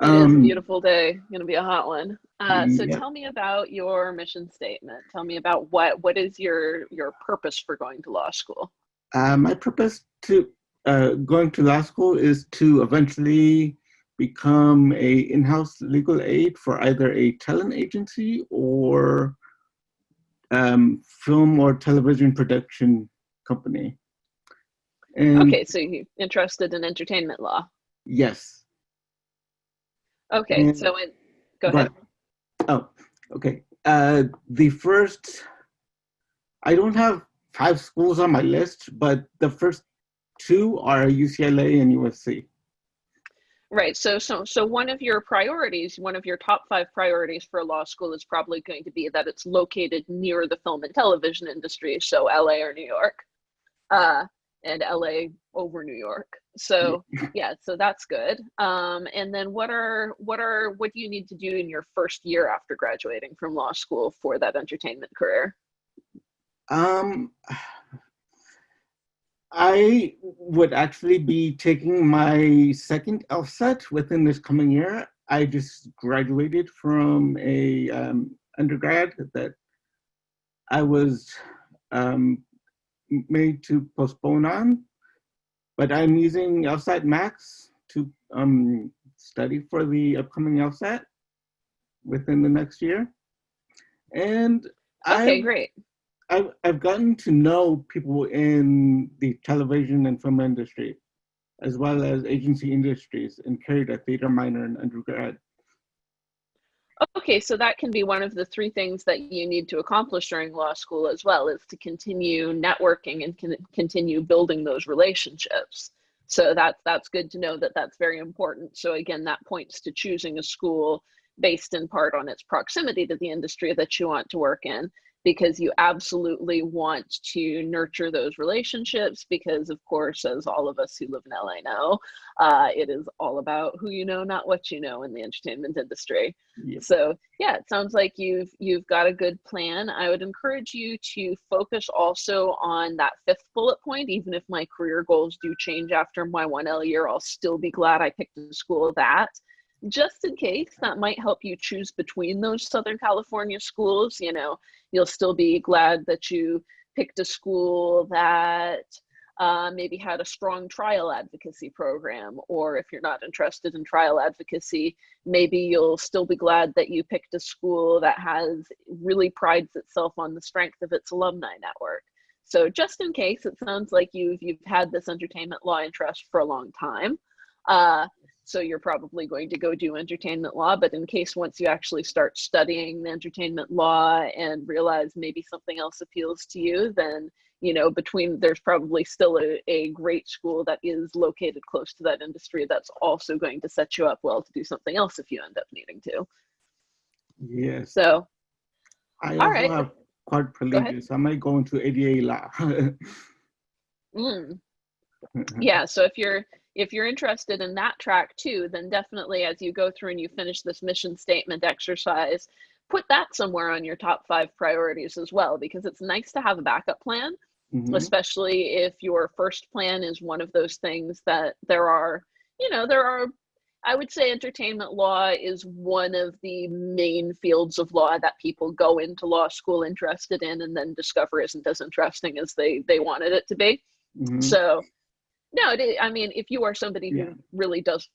It is a beautiful day. Going to be a hot one. So yep. tell me about your mission statement. Tell me about what is your purpose for going to law school? My purpose to going to law school is to eventually become a in-house legal aid for either a talent agency or film or television production company. And okay, so you're interested in entertainment law? Yes. Okay, so go ahead. Oh, okay. The first, I don't have 5 schools on my list, but the first 2 are UCLA and USC. Right. So one of your priorities, one of your top 5 priorities for a law school is probably going to be that it's located near the film and television industry. So LA or New York, and LA over New York. So yeah, so that's good. And then what do you need to do in your first year after graduating from law school for that entertainment career? I would actually be taking my second LSAT within this coming year. I just graduated from a undergrad that I was made to postpone on, but I'm using LSATMax to study for the upcoming LSAT within the next year. And okay, great. I've gotten to know people in the television and film industry, as well as agency industries, and carried a theater minor in undergrad. Okay, so that can be one of the 3 things that you need to accomplish during law school as well, is to continue networking and continue building those relationships. So that's good to know that that's very important. So again, that points to choosing a school based in part on its proximity to the industry that you want to work in, because you absolutely want to nurture those relationships, because of course, as all of us who live in LA know, it is all about who you know, not what you know in the entertainment industry. Yep. So yeah, it sounds like you've got a good plan. I would encourage you to focus also on that 5th bullet point. Even if my career goals do change after my 1L year, I'll still be glad I picked a school that, just in case, that might help you choose between those Southern California schools. You know, you'll still be glad that you picked a school that maybe had a strong trial advocacy program, or if you're not interested in trial advocacy, maybe you'll still be glad that you picked a school that really prides itself on the strength of its alumni network. So just in case, it sounds like you've had this entertainment law interest for a long time. So you're probably going to go do entertainment law, but in case once you actually start studying the entertainment law and realize maybe something else appeals to you, then, you know, there's probably still a great school that is located close to that industry that's also going to set you up well to do something else if you end up needing to. Yes. So, I all also right. have Go ahead. quadrilegious. I might go into ADA law. Mm. Yeah, so if you're interested in that track too, then definitely as you go through and you finish this mission statement exercise, put that somewhere on your top 5 priorities as well, because it's nice to have a backup plan, especially if your first plan is one of those things that there are, I would say entertainment law is one of the main fields of law that people go into law school interested in and then discover isn't as interesting as they wanted it to be. So no, I mean, if you are somebody who really does,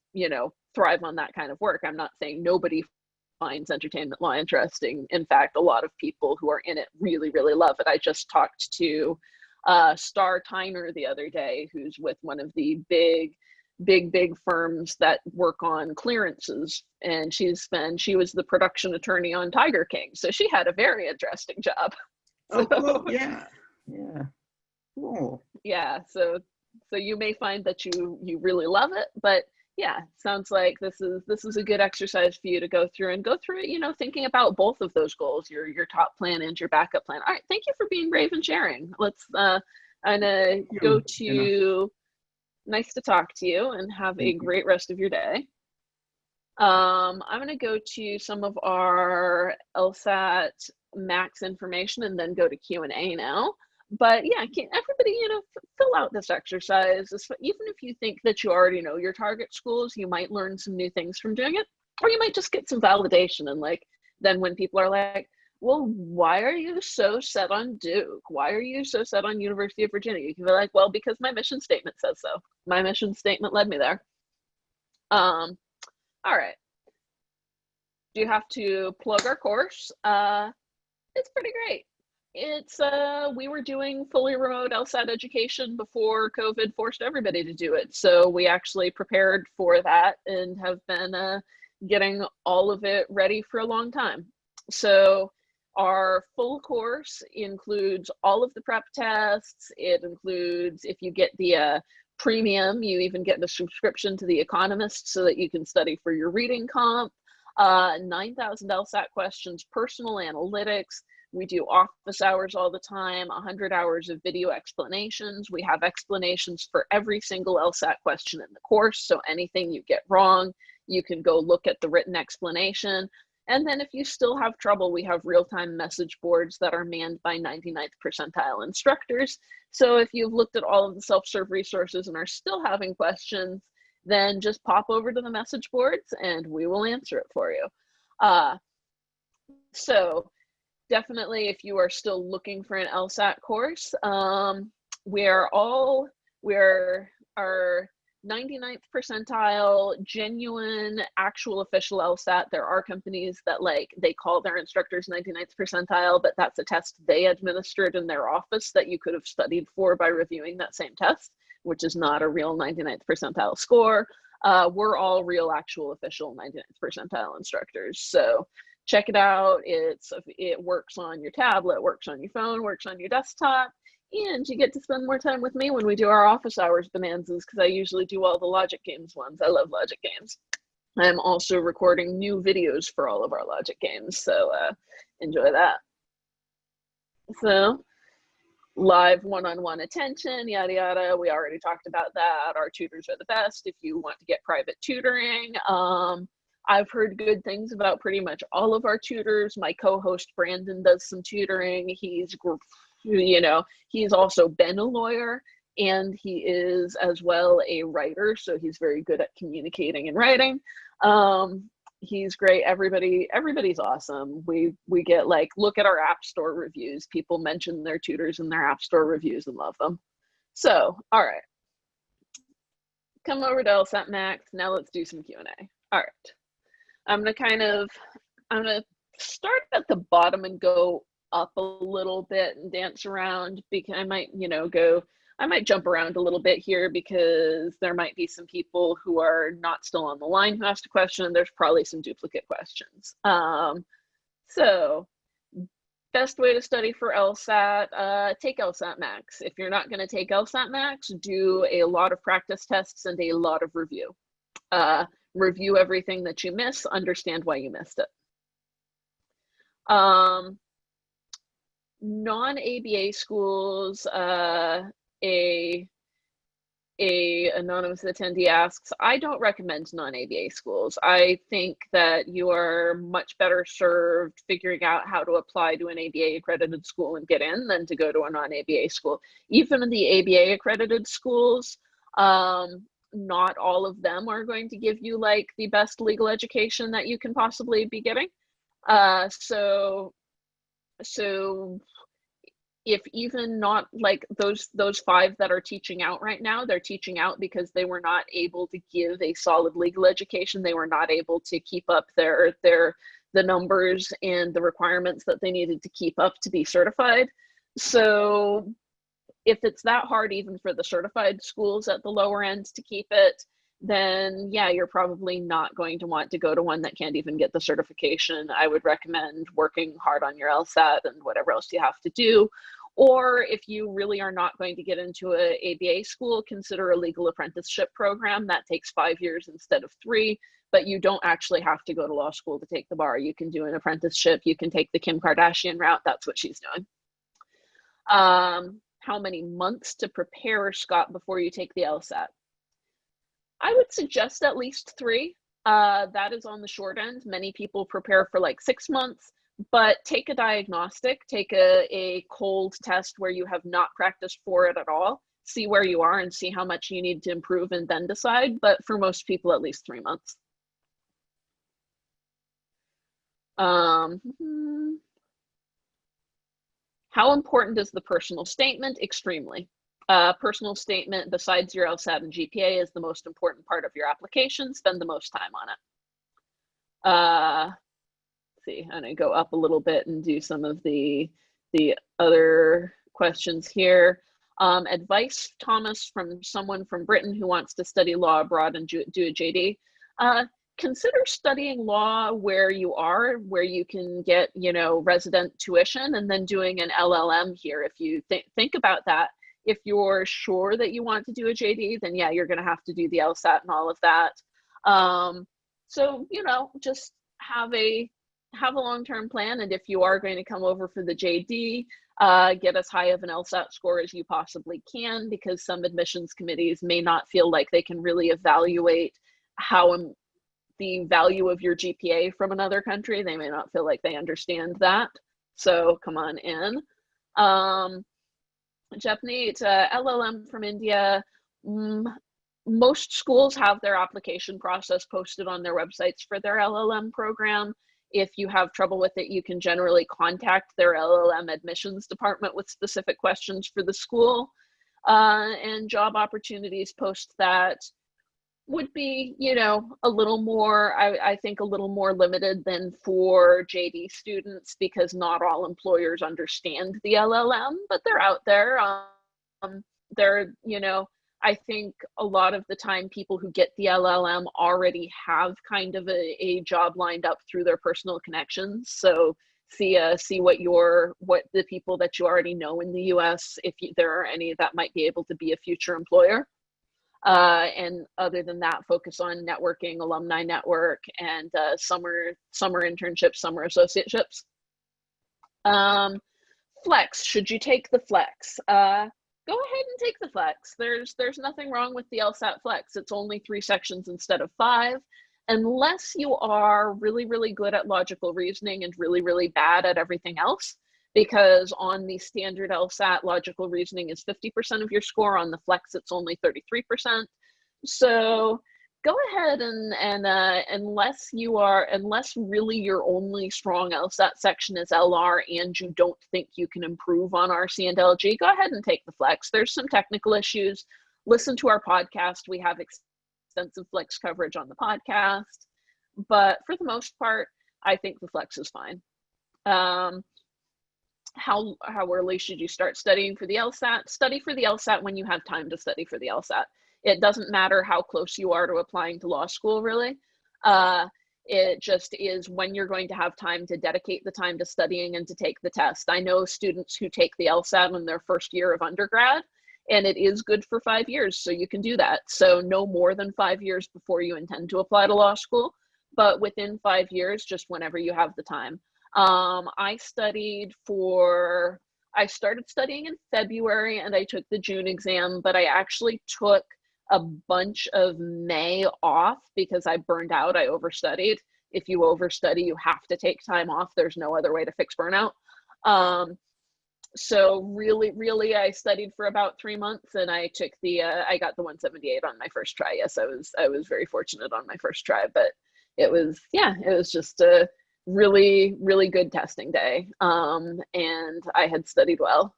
thrive on that kind of work, I'm not saying nobody finds entertainment law interesting. In fact, a lot of people who are in it really, really love it. I just talked to Star Tyner the other day, who's with one of the big firms that work on clearances, and she was the production attorney on Tiger King, so she had a very interesting job. Oh, cool. Yeah, cool. Yeah, so you may find that you really love it, but yeah, sounds like this is a good exercise for you to go through it, thinking about both of those goals, your top plan and your backup plan. All right, thank you for being brave and sharing. Let's go to, nice to talk to you, and have a great rest of your day. I'm going to go to some of our LSAT Max information and then go to Q&A now. But yeah, everybody, fill out this exercise. Even if you think that you already know your target schools, you might learn some new things from doing it, or you might just get some validation. And then when people are like, well, why are you so set on Duke? Why are you so set on University of Virginia? You can be like, well, because my mission statement says so. My mission statement led me there. All right. Do you have to plug our course? It's pretty great. It's we were doing fully remote LSAT education before COVID forced everybody to do it. So we actually prepared for that and have been getting all of it ready for a long time. So our full course includes all of the prep tests. It includes, if you get the premium, you even get the subscription to The Economist so that you can study for your reading comp. 9,000 LSAT questions, personal analytics. We do office hours all the time, 100 hours of video explanations. We have explanations for every single LSAT question in the course. So anything you get wrong, you can go look at the written explanation. And then if you still have trouble, we have real-time message boards that are manned by 99th percentile instructors. So if you've looked at all of the self-serve resources and are still having questions, then just pop over to the message boards and we will answer it for you. So definitely, if you are still looking for an LSAT course, we're our 99th percentile, genuine, actual official LSAT. There are companies that they call their instructors 99th percentile, but that's a test they administered in their office that you could have studied for by reviewing that same test, which is not a real 99th percentile score. We're all real, actual, official 99th percentile instructors. So check it out. It works on your tablet, works on your phone, works on your desktop, and you get to spend more time with me when we do our office hours bonanzas, because I usually do all the logic games ones. I love logic games. I'm also recording new videos for all of our logic games, so enjoy that. So live one-on-one attention, yada yada, we already talked about that. Our tutors are the best if you want to get private tutoring. I've heard good things about pretty much all of our tutors. My co-host Brandon does some tutoring. He's also been a lawyer, and he is as well a writer, so he's very good at communicating and writing. He's great. Everybody's awesome. We get look at our App Store reviews. People mention their tutors in their App Store reviews and love them. So, all right. Come over to LSAT Max. Now let's do some Q&A. All right. I'm gonna start at the bottom and go up a little bit and dance around, because I might jump around a little bit here because there might be some people who are not still on the line who asked a question. There's probably some duplicate questions. So best way to study for LSAT, take LSAT Max. If you're not gonna take LSAT Max, do a lot of practice tests and a lot of review. Review everything that you miss, understand why you missed it. non-ABA schools, a anonymous attendee asks, I don't recommend non-ABA schools. I think that you are much better served figuring out how to apply to an ABA accredited school and get in than to go to a non-ABA school. Even in the ABA accredited schools, not all of them are going to give you like the best legal education that you can possibly be getting. So if even not like those 5 that are teaching out right now, they're teaching out because they were not able to give a solid legal education. They were not able to keep up the numbers and the requirements that they needed to keep up to be certified. So if it's that hard even for the certified schools at the lower end to keep it, then yeah, you're probably not going to want to go to one that can't even get the certification. I would recommend working hard on your LSAT and whatever else you have to do. Or if you really are not going to get into a ABA school, consider a legal apprenticeship program that takes 5 years instead of 3, but you don't actually have to go to law school to take the bar. You can do an apprenticeship. You can take the Kim Kardashian route. That's what she's doing. How many months to prepare, Scott, before you take the LSAT? I would suggest at least 3. That is on the short end. Many people prepare for like 6 months, but take a diagnostic, take a cold test where you have not practiced for it at all, see where you are and see how much you need to improve and then decide. But for most people, at least 3 months. How important is the personal statement? Extremely. Personal statement, besides your LSAT and GPA, is the most important part of your application. Spend the most time on it. Let's see, I'm gonna go up a little bit and do some of the other questions here. Advice, Thomas, from someone from Britain who wants to study law abroad and do a JD. Consider studying law where you are, where you can get, resident tuition, and then doing an LLM here. If you think about that, if you're sure that you want to do a JD, then yeah, you're going to have to do the LSAT and all of that. So, just have a long-term plan. And if you are going to come over for the JD, get as high of an LSAT score as you possibly can, because some admissions committees may not feel like they can really evaluate the value of your GPA from another country. They may not feel like they understand that. So come on in. Japneet, LLM from India. Most schools have their application process posted on their websites for their LLM program. If you have trouble with it, you can generally contact their LLM admissions department with specific questions for the school. And job opportunities post that would be, a little more, I think, a little more limited than for JD students, because not all employers understand the LLM, but they're out there. I think a lot of the time people who get the LLM already have kind of a job lined up through their personal connections. So see what the people that you already know in the US, if there are any that might be able to be a future employer. And other than that, focus on networking, alumni network, and summer internships, summer associateships. Flex, should you take the flex? Go ahead and take the flex. There's nothing wrong with the LSAT flex. It's only 3 sections instead of 5. Unless you are really, really good at logical reasoning and really, really bad at everything else, because on the standard LSAT, logical reasoning is 50% of your score. On the flex, it's only 33%. So go ahead and unless really your only strong LSAT section is LR and you don't think you can improve on RC and LG, go ahead and take the flex. There's some technical issues. Listen to our podcast. We have extensive flex coverage on the podcast. But for the most part, I think the flex is fine. How early should you start studying for the LSAT? Study for the LSAT when you have time to study for the LSAT. It doesn't matter how close you are to applying to law school, really. It just is when you're going to have time to dedicate the time to studying and to take the test. I know students who take the LSAT in their first year of undergrad, and it is good for 5 years, so you can do that. So no more than 5 years before you intend to apply to law school, but within 5 years, just whenever you have the time. I studied for I started studying in February and I took the June exam, but I actually took a bunch of May off because I burned out. I overstudied. If you overstudy, you have to take time off. There's no other way to fix burnout. So really, I studied for about 3 months, and I took I got the 178 on my first try. Yes, I was very fortunate on my first try, but it was just a really good testing day, and I had studied well.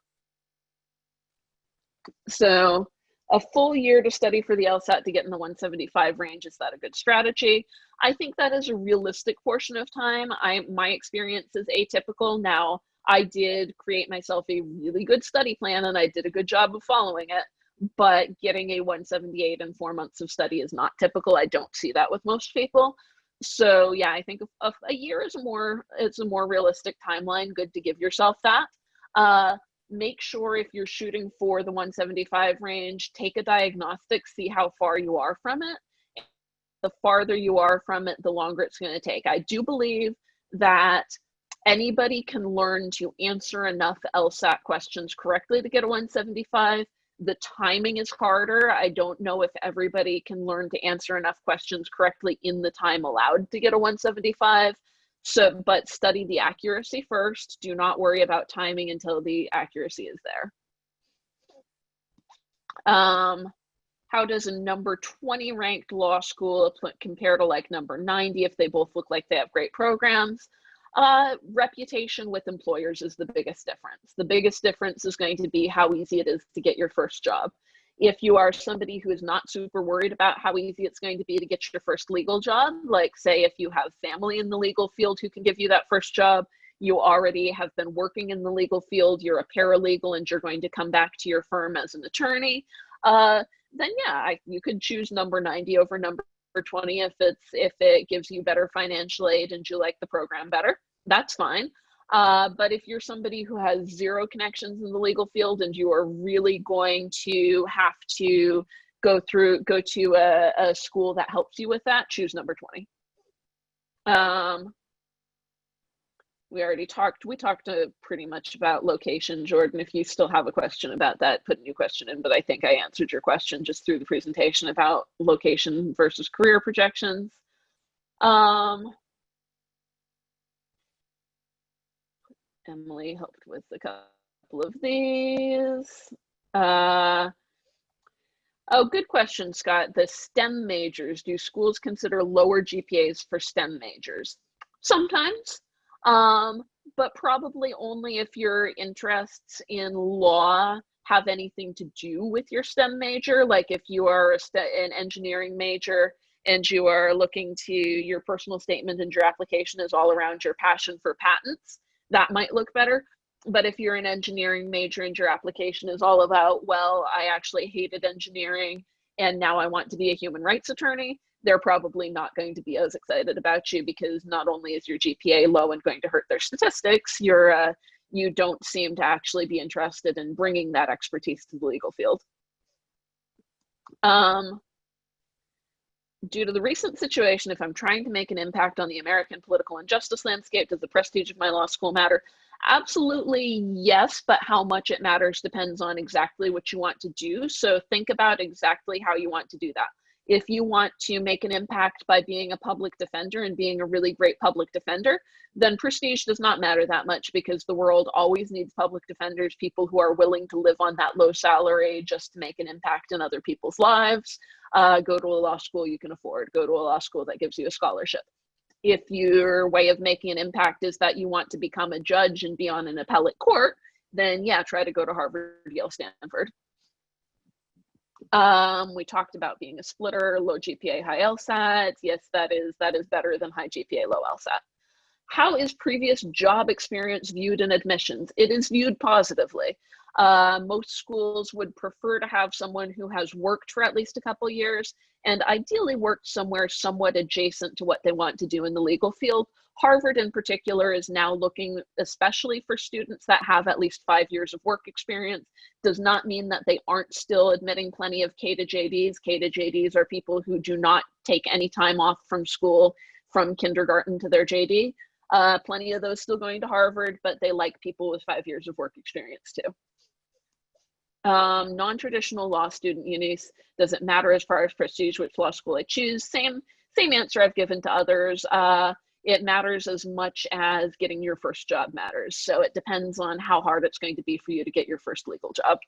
So a full year to study for the LSAT to get in the 175 range, is that a good strategy? I think that is a realistic portion of time. My experience is atypical. Now, I did create myself a really good study plan and I did a good job of following it, but getting a 178 in 4 months of study is not typical. I don't see that with most people. So yeah, I think a year is a more realistic timeline. Good to give yourself that. Make sure if you're shooting for the 175 range, take a diagnostic, see how far you are from it. The farther you are from it, the longer it's going to take. I do believe that anybody can learn to answer enough LSAT questions correctly to get a 175. The timing is harder. I don't know if everybody can learn to answer enough questions correctly in the time allowed to get a 175. So, but study the accuracy first. Do not worry about timing until the accuracy is there. How does a number 20 ranked law school compare to like number 90 if they both look like they have great programs? Reputation with employers is the biggest difference. The biggest difference is going to be how easy it is to get your first job. If you are somebody who is not super worried about how easy it's going to be to get your first legal job, like say if you have family in the legal field who can give you that first job, you already have been working in the legal field, you're a paralegal and you're going to come back to your firm as an attorney, then yeah, you could choose number 90 over number 20 if it gives you better financial aid and you like the program better. That's fine. But if you're somebody who has zero connections in the legal field and you are really going to have to go to a school that helps you with that, choose number 20. We talked pretty much about location. Jordan, if you still have a question about that, put a new question in, but I think I answered your question just through the presentation about location versus career projections. Emily helped with a couple of these. Oh, good question, Scott. The STEM majors, do schools consider lower GPAs for STEM majors? Sometimes, but probably only if your interests in law have anything to do with your STEM major. Like if you are an engineering major and you are looking to, your personal statement and your application is all around your passion for patents, that might look better. But if you're an engineering major and your application is all about, well, I actually hated engineering and now I want to be a human rights attorney, they're probably not going to be as excited about you because not only is your GPA low and going to hurt their statistics, you don't seem to actually be interested in bringing that expertise to the legal field. Due to the recent situation, if I'm trying to make an impact on the American political and justice landscape, does the prestige of my law school matter? Absolutely yes, but how much it matters depends on exactly what you want to do. So think about exactly how you want to do that. If you want to make an impact by being a public defender and being a really great public defender, then prestige does not matter that much because the world always needs public defenders, people who are willing to live on that low salary just to make an impact in other people's lives. Go to a law school you can afford. Go to a law school that gives you a scholarship. If your way of making an impact is that you want to become a judge and be on an appellate court, then yeah, try to go to Harvard, Yale, Stanford. We talked about being a splitter, low GPA, high LSAT. Yes, that is better than high GPA, low LSAT. How is previous job experience viewed in admissions? It is viewed positively. Most schools would prefer to have someone who has worked for at least a couple years and ideally worked somewhere somewhat adjacent to what they want to do in the legal field. Harvard in particular is now looking especially for students that have at least 5 years of work experience. Does not mean that they aren't still admitting plenty of K to JDs. K to JDs are people who do not take any time off from school from kindergarten to their JD. Plenty of those still going to Harvard, but they like people with 5 years of work experience too. Non-traditional law student unis, does it matter as far as prestige which law school I choose? Same answer I've given to others. It matters as much as getting your first job matters. So it depends on how hard it's going to be for you to get your first legal job.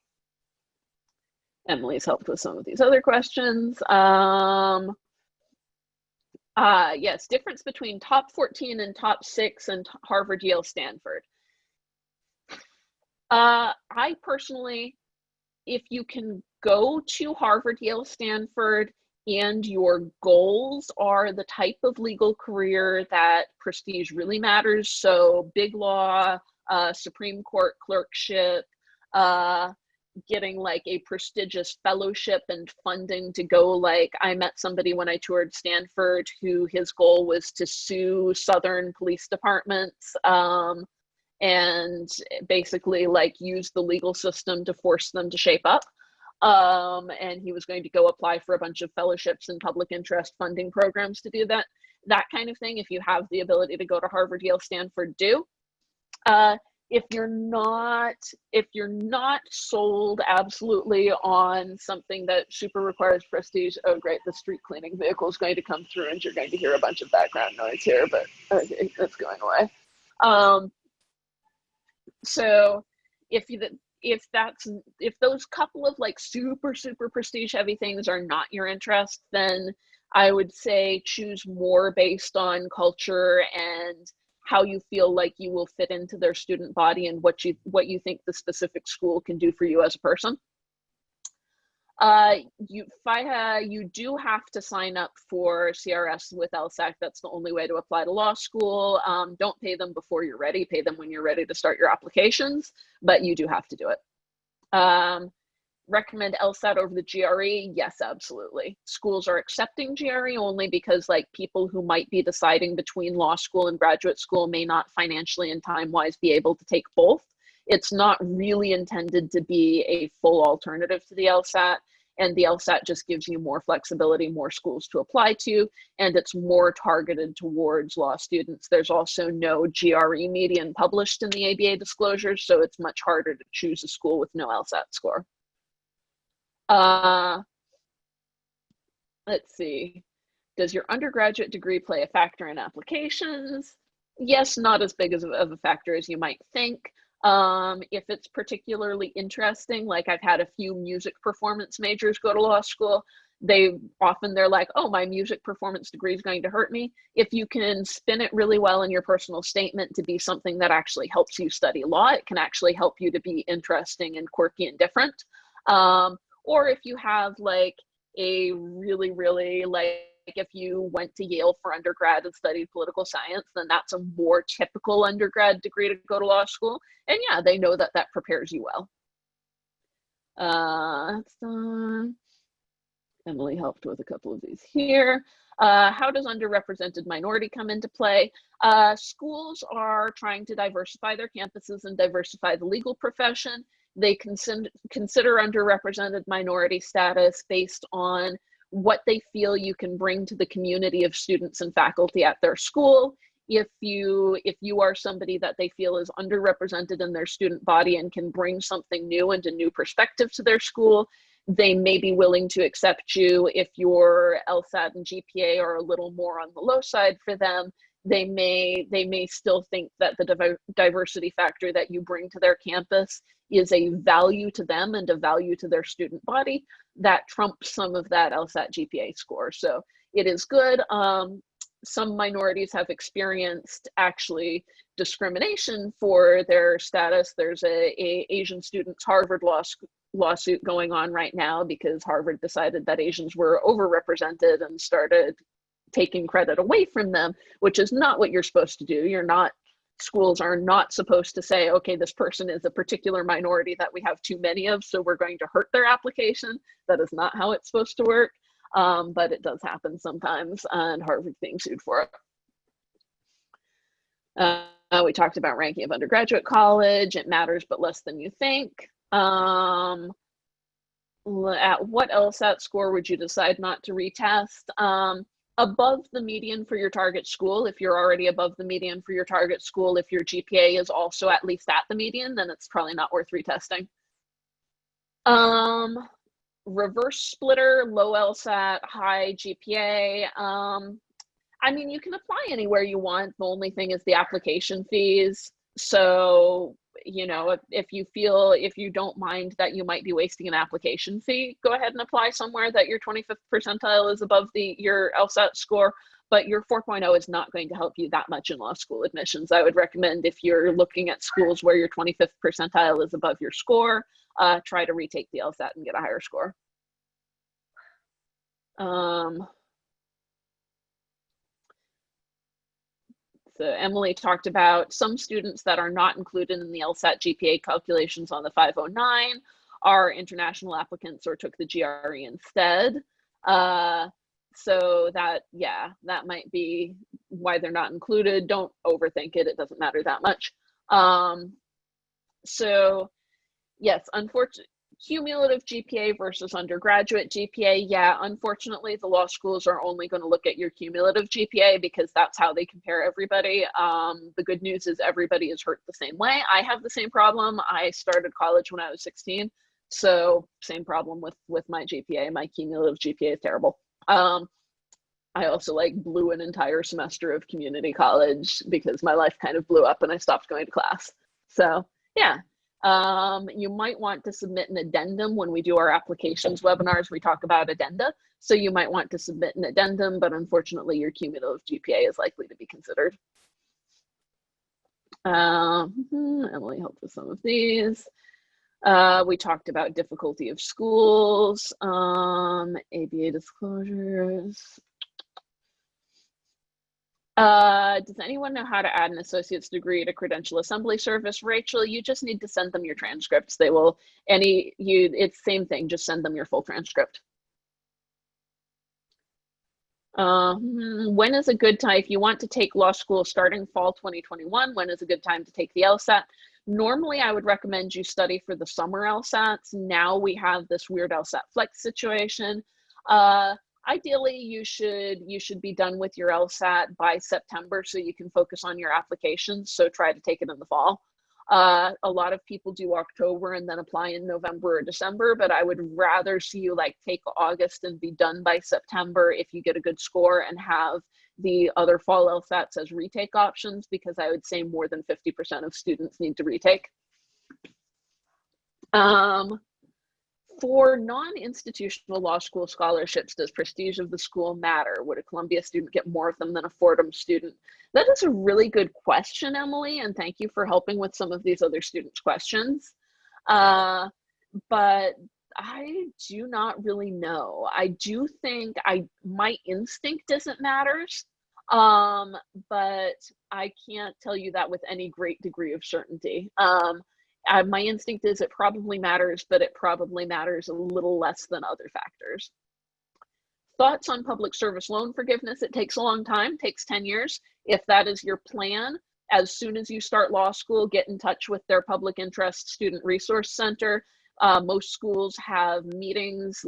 Emily's helped with some of these other questions. Yes, difference between top 14 and top 6 and Harvard, Yale, Stanford. I personally, if you can go to Harvard, Yale, Stanford, and your goals are the type of legal career that prestige really matters, so big law, Supreme Court clerkship, getting like a prestigious fellowship and funding to go, like I met somebody when I toured Stanford who his goal was to sue Southern police departments and basically like use the legal system to force them to shape up. And he was going to go apply for a bunch of fellowships and public interest funding programs to do that kind of thing. If you have the ability to go to Harvard, Yale, Stanford, do. If you're not sold absolutely on something that super requires prestige, oh great, the street cleaning vehicle is going to come through and you're going to hear a bunch of background noise here, but okay, that's going away. So if those couple of like super prestige heavy things are not your interest, then I would say choose more based on culture and how you feel like you will fit into their student body and what you think the specific school can do for you as a person. You do have to sign up for CRS with LSAT. That's the only way to apply to law school. Don't pay them before you're ready. Pay them when you're ready to start your applications, but you do have to do it. Recommend LSAT over the GRE? Yes, absolutely. Schools are accepting GRE only because like people who might be deciding between law school and graduate school may not financially and time-wise be able to take both. It's not really intended to be a full alternative to the LSAT, and the LSAT just gives you more flexibility, more schools to apply to, and it's more targeted towards law students. There's also no GRE median published in the ABA disclosures, so it's much harder to choose a school with no LSAT score. Let's see. Does your undergraduate degree play a factor in applications? Yes, not as big of a factor as you might think. If it's particularly interesting, like I've had a few music performance majors go to law school, they're like, oh, my music performance degree is going to hurt me. If you can spin it really well in your personal statement to be something that actually helps you study law, it can actually help you to be interesting and quirky and different. Or if you have like a really like, if you went to Yale for undergrad and studied political science, then that's a more typical undergrad degree to go to law school. And yeah, they know that that prepares you well. Emily helped with a couple of these here. How does underrepresented minority come into play? Schools are trying to diversify their campuses and diversify the legal profession. They consider underrepresented minority status based on what they feel you can bring to the community of students and faculty at their school. If you are somebody that they feel is underrepresented in their student body and can bring something new and a new perspective to their school, they may be willing to accept you. If your LSAT and GPA are a little more on the low side for them, they may still think that the diversity factor that you bring to their campus is a value to them and a value to their student body that trumps some of that LSAT GPA score. So it is good. Some minorities have experienced actually discrimination for their status. There's a Asian students Harvard lawsuit going on right now because Harvard decided that Asians were overrepresented and started taking credit away from them, which is not what you're supposed to do. Schools are not supposed to say, okay, this person is a particular minority that we have too many of, so we're going to hurt their application. That is not how it's supposed to work, but it does happen sometimes, and Harvard's being sued for it. We talked about ranking of undergraduate college. It matters, but less than you think. At what LSAT score would you decide not to retest? above the median for your target school. If you're already above the median for your target school, if your GPA is also at least at the median, then it's probably not worth retesting. Reverse splitter, low LSAT, high GPA. I mean, you can apply anywhere you want. The only thing is the application fees. So, you know, if you don't mind that you might be wasting an application fee, go ahead and apply somewhere that your 25th percentile is above your LSAT score. But your 4.0 is not going to help you that much in law school admissions. I would recommend, if you're looking at schools where your 25th percentile is above your score, try to retake the LSAT and get a higher score. So Emily talked about some students that are not included in the LSAT GPA calculations on the 509 are international applicants or took the GRE instead. So that, yeah, that might be why they're not included. Don't overthink it. It doesn't matter that much. So yes, unfortunately, cumulative GPA versus undergraduate GPA. Yeah, unfortunately, the law schools are only going to look at your cumulative GPA because that's how they compare everybody. The good news is everybody is hurt the same way. I have the same problem. I started college when I was 16. So same problem with my GPA. My cumulative GPA is terrible. I also blew an entire semester of community college because my life kind of blew up and I stopped going to class. So yeah. You might want to submit an addendum when we do our applications webinars. We talk about addenda. So you might want to submit an addendum, but unfortunately your cumulative GPA is likely to be considered. Emily helped with some of these. We talked about difficulty of schools, ABA disclosures. Does anyone know how to add an associate's degree to credential assembly service? Rachel, you just need to send them your transcripts. They will, it's same thing, just send them your full transcript. When is a good time, if you want to take law school starting fall 2021, when is a good time to take the LSAT? Normally, I would recommend you study for the summer LSATs. Now we have this weird lsat-flex situation. Ideally, you should be done with your LSAT by September so you can focus on your applications. So try to take it in the fall. A lot of people do October and then apply in November or December, but I would rather see you take August and be done by September if you get a good score and have the other fall LSATs as retake options, because I would say more than 50% of students need to retake. For non-institutional law school scholarships, does prestige of the school matter? Would a Columbia student get more of them than a Fordham student? That is a really good question, Emily, and thank you for helping with some of these other students' questions. But I do not really know. I do think my instinct is it matters, but I can't tell you that with any great degree of certainty. My instinct is it probably matters, but it probably matters a little less than other factors. Thoughts on public service loan forgiveness? It takes a long time, takes 10 years. If that is your plan, as soon as you start law school, get in touch with their public interest student resource center. Most schools have meetings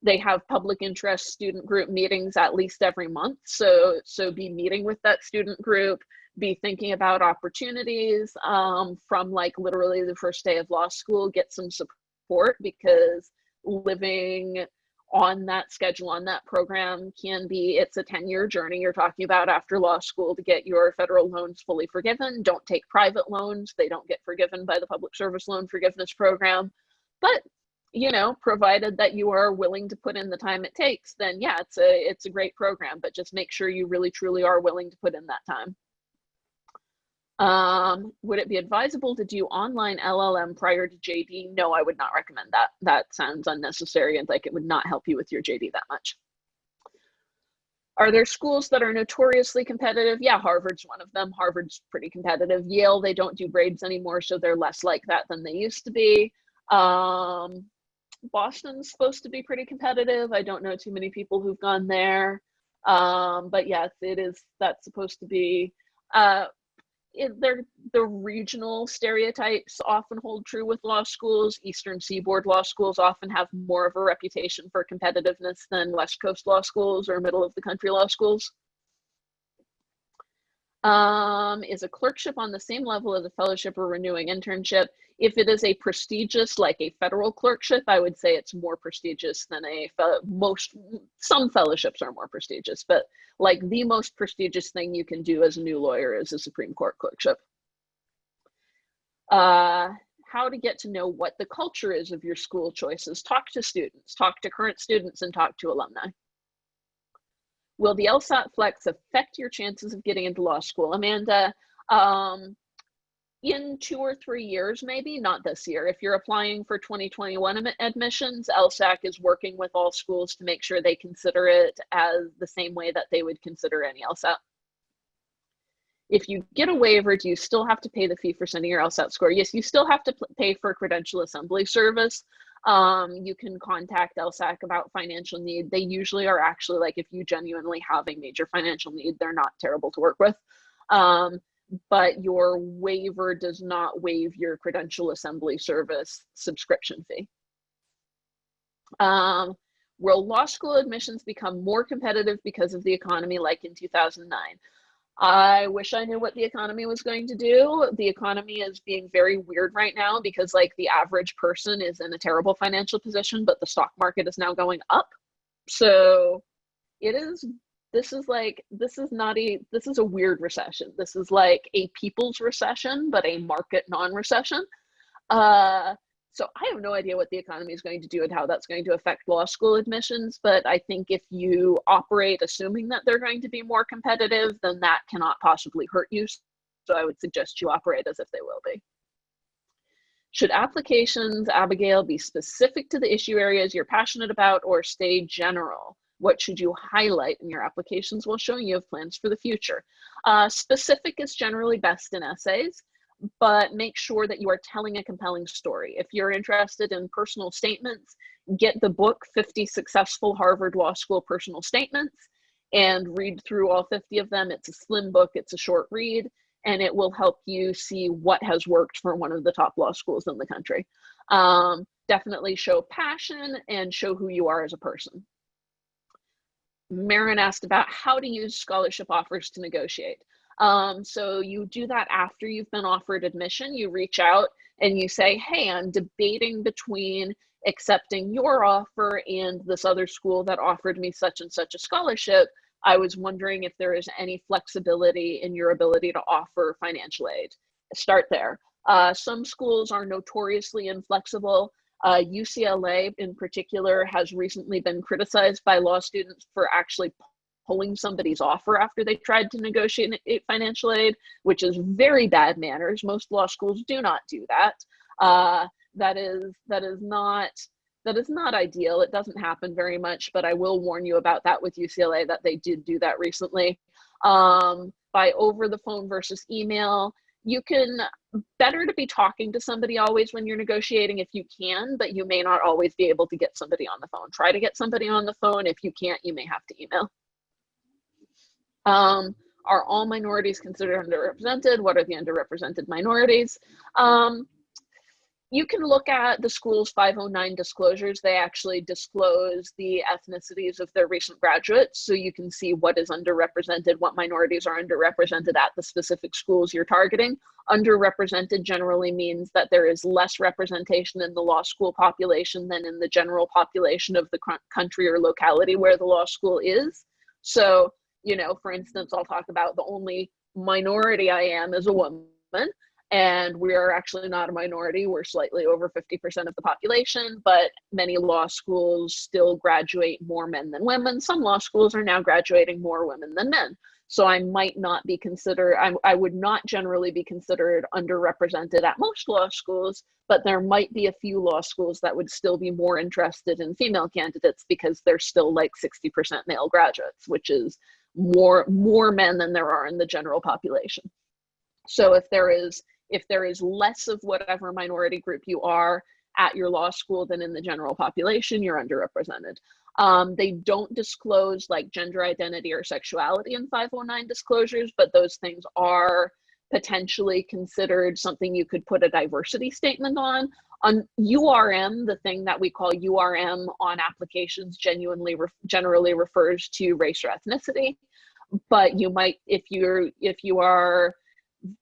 they have public interest student group meetings at least every month. So be meeting with that student group, be thinking about opportunities from literally the first day of law school, get some support, because living on that schedule, on that program it's a 10-year journey you're talking about after law school to get your federal loans fully forgiven. Don't take private loans. They don't get forgiven by the public service loan forgiveness program. But provided that you are willing to put in the time it takes, then yeah, it's a great program, but just make sure you really truly are willing to put in that time. Would it be advisable to do online LLM prior to JD? No, I would not recommend that. That sounds unnecessary and it would not help you with your JD that much. Are there schools that are notoriously competitive? Yeah, Harvard's one of them. Harvard's pretty competitive. Yale, they don't do grades anymore, so they're less like that than they used to be. Boston's supposed to be pretty competitive. I don't know too many people who've gone there. But yes, that's supposed to be, the regional stereotypes often hold true with law schools. Eastern Seaboard law schools often have more of a reputation for competitiveness than West Coast law schools or middle of the country law schools. Is a clerkship on the same level as a fellowship or renewing internship? If it is a prestigious, like a federal clerkship, I would say it's more prestigious than some fellowships are more prestigious, but like the most prestigious thing you can do as a new lawyer is a Supreme Court clerkship. How to get to know what the culture is of your school choices. Talk to students, talk to current students, and talk to alumni. Will the LSAT-Flex affect your chances of getting into law school? Amanda, in 2 or 3 years, maybe, not this year. If you're applying for 2021 admissions, LSAC is working with all schools to make sure they consider it as the same way that they would consider any LSAT. If you get a waiver, do you still have to pay the fee for sending your LSAT score? Yes, you still have to pay for credential assembly service. You can contact LSAC about financial need. They usually are actually, like, if you genuinely have a major financial need, they're not terrible to work with. But your waiver does not waive your credential assembly service subscription fee. Will law school admissions become more competitive because of the economy like in 2009? I wish I knew what the economy was going to do. The economy is being very weird right now because, like, the average person is in a terrible financial position, but the stock market is now going up. So this is a weird recession. This is like a people's recession, but a market non-recession. So I have no idea what the economy is going to do and how that's going to affect law school admissions. But I think if you operate assuming that they're going to be more competitive, then that cannot possibly hurt you. So I would suggest you operate as if they will be. Should applications, Abigail, be specific to the issue areas you're passionate about or stay general? What should you highlight in your applications while showing you have plans for the future? Specific is generally best in essays, but make sure that you are telling a compelling story. If you're interested in personal statements, get the book 50 Successful Harvard Law School Personal Statements and read through all 50 of them. It's a slim book, it's a short read, and it will help you see what has worked for one of the top law schools in the country. Definitely show passion and show who you are as a person. Marin asked about how to use scholarship offers to negotiate. So you do that after you've been offered admission. You reach out and you say, hey, I'm debating between accepting your offer and this other school that offered me such and such a scholarship. I was wondering if there is any flexibility in your ability to offer financial aid. Start there. Some schools are notoriously inflexible. UCLA in particular has recently been criticized by law students for actually pulling somebody's offer after they tried to negotiate financial aid, which is very bad manners. Most law schools do not do that. That is not ideal. It doesn't happen very much, but I will warn you about that with UCLA, that they did do that recently. By over the phone versus email, better to be talking to somebody always when you're negotiating if you can, but you may not always be able to get somebody on the phone. Try to get somebody on the phone. If you can't, you may have to email. Are all minorities considered underrepresented? What are the underrepresented minorities? You can look at the school's 509 disclosures. They actually disclose the ethnicities of their recent graduates, so you can see what is underrepresented, what minorities are underrepresented at the specific schools you're targeting. Underrepresented generally means that there is less representation in the law school population than in the general population of the country or locality where the law school is. So, for instance, I'll talk about the only minority I am is a woman. And we are actually not a minority. We're slightly over 50% of the population, but many law schools still graduate more men than women. Some law schools are now graduating more women than men. So I might not be considered, I would not generally be considered underrepresented at most law schools, but there might be a few law schools that would still be more interested in female candidates because they're still like 60% male graduates, which is more men than there are in the general population. So if there is less of whatever minority group you are at your law school than in the general population, you're underrepresented. They don't disclose like gender identity or sexuality in 509 disclosures, but those things are potentially considered something you could put a diversity statement on. On URM, the thing that we call URM on applications generally refers to race or ethnicity. But you might, if you are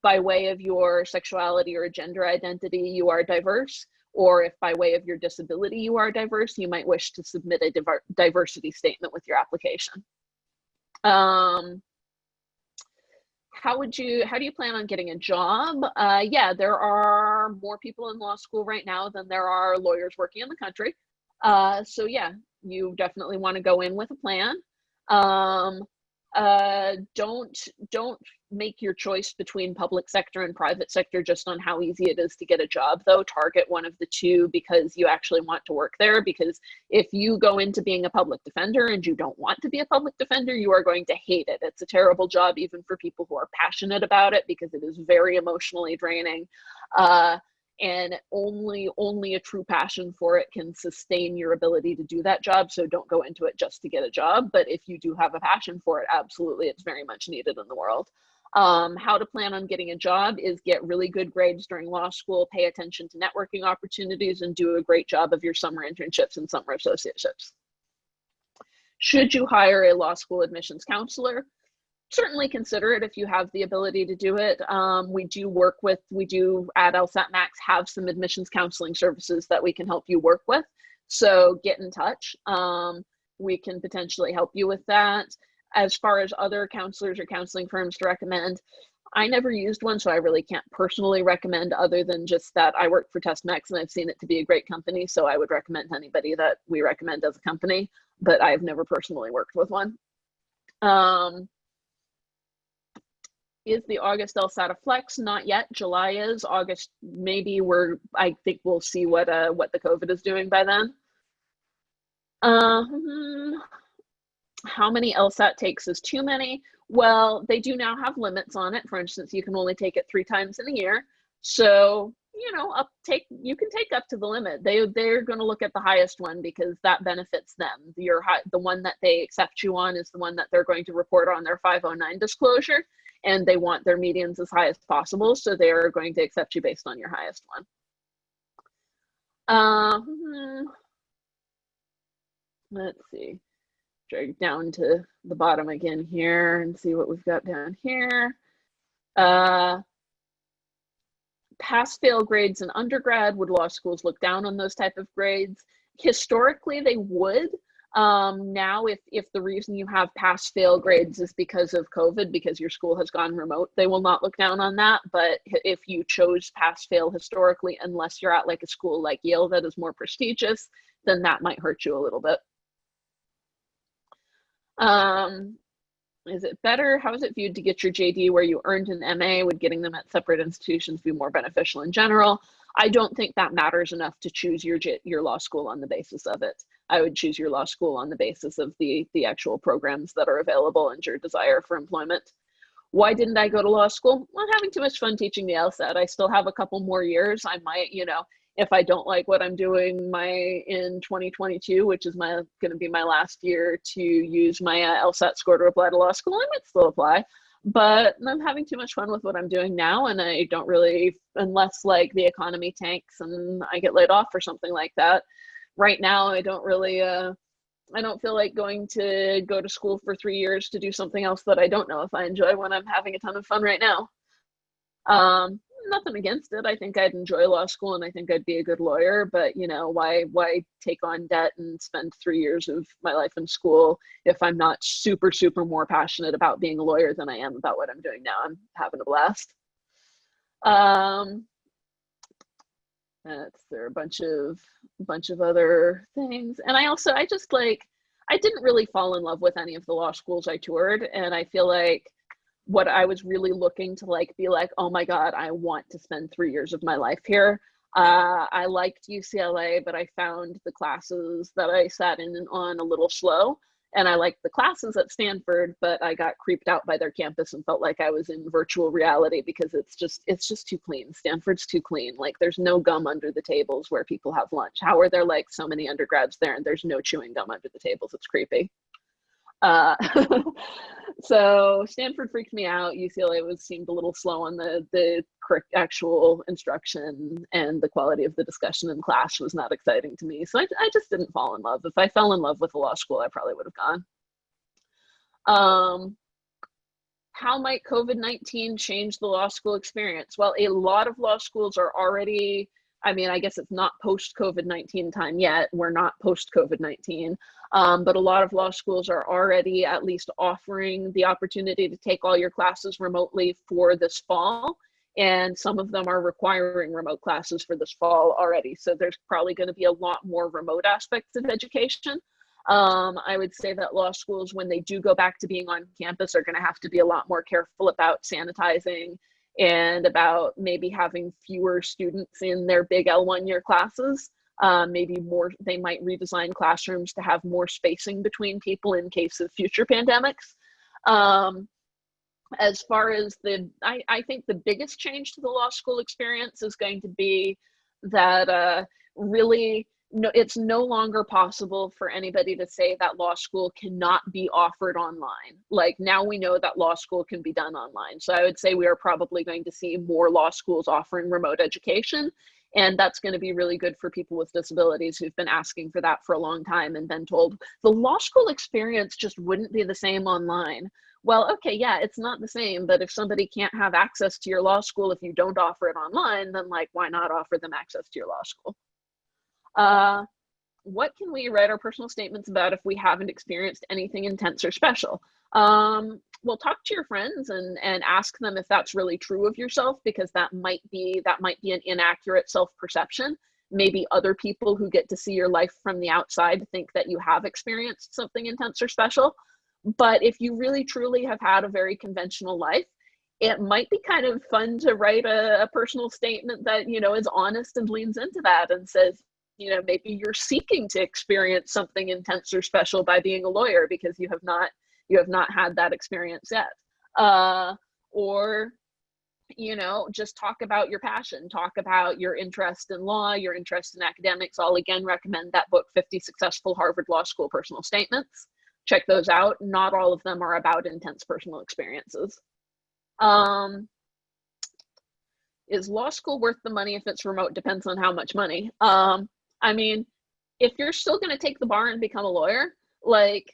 by way of your sexuality or gender identity, you are diverse, or if by way of your disability you are diverse, you might wish to submit a diversity statement with your application. How do you plan on getting a job? Yeah, there are more people in law school right now than there are lawyers working in the country. So yeah, you definitely want to go in with a plan. Don't make your choice between public sector and private sector just on how easy it is to get a job, though. Target one of the two because you actually want to work there, because if you go into being a public defender and you don't want to be a public defender, you are going to hate it. It's a terrible job even for people who are passionate about it, because it is very emotionally draining. And only a true passion for it can sustain your ability to do that job. So don't go into it just to get a job. But if you do have a passion for it, absolutely, it's very much needed in the world. How to plan on getting a job is get really good grades during law school, pay attention to networking opportunities, and do a great job of your summer internships and summer associateships. Should you hire a law school admissions counselor? Certainly consider it if you have the ability to do it. We do at LSATMax have some admissions counseling services that we can help you work with. So get in touch. We can potentially help you with that. As far as other counselors or counseling firms to recommend, I never used one, so I really can't personally recommend, other than just that I work for TestMax and I've seen it to be a great company. So I would recommend anybody that we recommend as a company, but I've never personally worked with one. Is the August LSAT a flex? Not yet. July is. August, maybe. I think we'll see what the COVID is doing by then. How many LSAT takes is too many? Well, they do now have limits on it. For instance, you can only take it 3 times in a year. So, you know, you can take up to the limit. They're going to look at the highest one because that benefits them. The one that they accept you on is the one that they're going to report on their 509 disclosure, and they want their medians as high as possible. So they are going to accept you based on your highest one. Let's see. Drag down to the bottom again here and see what we've got down here. Pass-fail grades in undergrad, would law schools look down on those type of grades? Historically, they would. Now, if the reason you have pass-fail grades is because of COVID, because your school has gone remote, they will not look down on that. But if you chose pass-fail historically, unless you're at like a school like Yale that is more prestigious, then that might hurt you a little bit. Is it better? How is it viewed to get your JD where you earned an MA? Would getting them at separate institutions be more beneficial in general? I don't think that matters enough to choose your law school on the basis of it. I would choose your law school on the basis of the actual programs that are available and your desire for employment. Why didn't I go to law school? Well, having too much fun teaching the LSAT. I still have a couple more years. I might, if I don't like what I'm doing in 2022, which is going to be my last year to use my LSAT score to apply to law school, I might still apply. But I'm having too much fun with what I'm doing now, and I don't really, unless like the economy tanks and I get laid off or something like that. Right now, I don't really, I don't feel like go to school for 3 years to do something else that I don't know if I enjoy when I'm having a ton of fun right now. Nothing against it. I think I'd enjoy law school and I think I'd be a good lawyer, but why take on debt and spend 3 years of my life in school if I'm not super, super more passionate about being a lawyer than I am about what I'm doing now? I'm having a blast. There are a bunch of other things. And I didn't really fall in love with any of the law schools I toured. And I feel like what I was really looking to be like, oh my God, I want to spend 3 years of my life here. I liked UCLA, but I found the classes that I sat in on a little slow. And I liked the classes at Stanford, but I got creeped out by their campus and felt like I was in virtual reality because it's just too clean. Stanford's too clean. Like there's no gum under the tables where people have lunch. How are there like so many undergrads there and there's no chewing gum under the tables? It's creepy. Uh, so Stanford freaked me out. UCLA seemed a little slow on the actual instruction, and the quality of the discussion in class was not exciting to me. So I just didn't fall in love. If I fell in love with a law school, I probably would have gone. How might COVID-19 change the law school experience? Well, a lot of law schools are already, I mean, I guess it's not post-COVID-19 time yet. We're not post-COVID-19, but a lot of law schools are already at least offering the opportunity to take all your classes remotely for this fall. And some of them are requiring remote classes for this fall already. So there's probably going to be a lot more remote aspects of education. I would say that law schools, when they do go back to being on campus, are going to have to be a lot more careful about sanitizing and about maybe having fewer students in their big L1 year classes. Maybe more, they might redesign classrooms to have more spacing between people in case of future pandemics. As far as I think the biggest change to the law school experience is going to be that really, no, it's no longer possible for anybody to say that law school cannot be offered online. Like, now we know that law school can be done online. So I would say we are probably going to see more law schools offering remote education. And that's going to be really good for people with disabilities who've been asking for that for a long time and been told the law school experience just wouldn't be the same online. Well, okay, yeah, it's not the same, but if somebody can't have access to your law school if you don't offer it online, then like, why not offer them access to your law school? What can we write our personal statements about if we haven't experienced anything intense or special? Well, talk to your friends and ask them if that's really true of yourself, because that might be an inaccurate self-perception. Maybe other people who get to see your life from the outside think that you have experienced something intense or special. But if you really truly have had a very conventional life, it might be kind of fun to write a personal statement that, you know, is honest and leans into that and says, you know, maybe you're seeking to experience something intense or special by being a lawyer because you have not had that experience yet. Or, you know, just talk about your passion, talk about your interest in law, your interest in academics. I'll again recommend that book, 50 Successful Harvard Law School Personal Statements. Check those out. Not all of them are about intense personal experiences. Is law school worth the money if it's remote? Depends on how much money. I mean, if you're still going to take the bar and become a lawyer, like,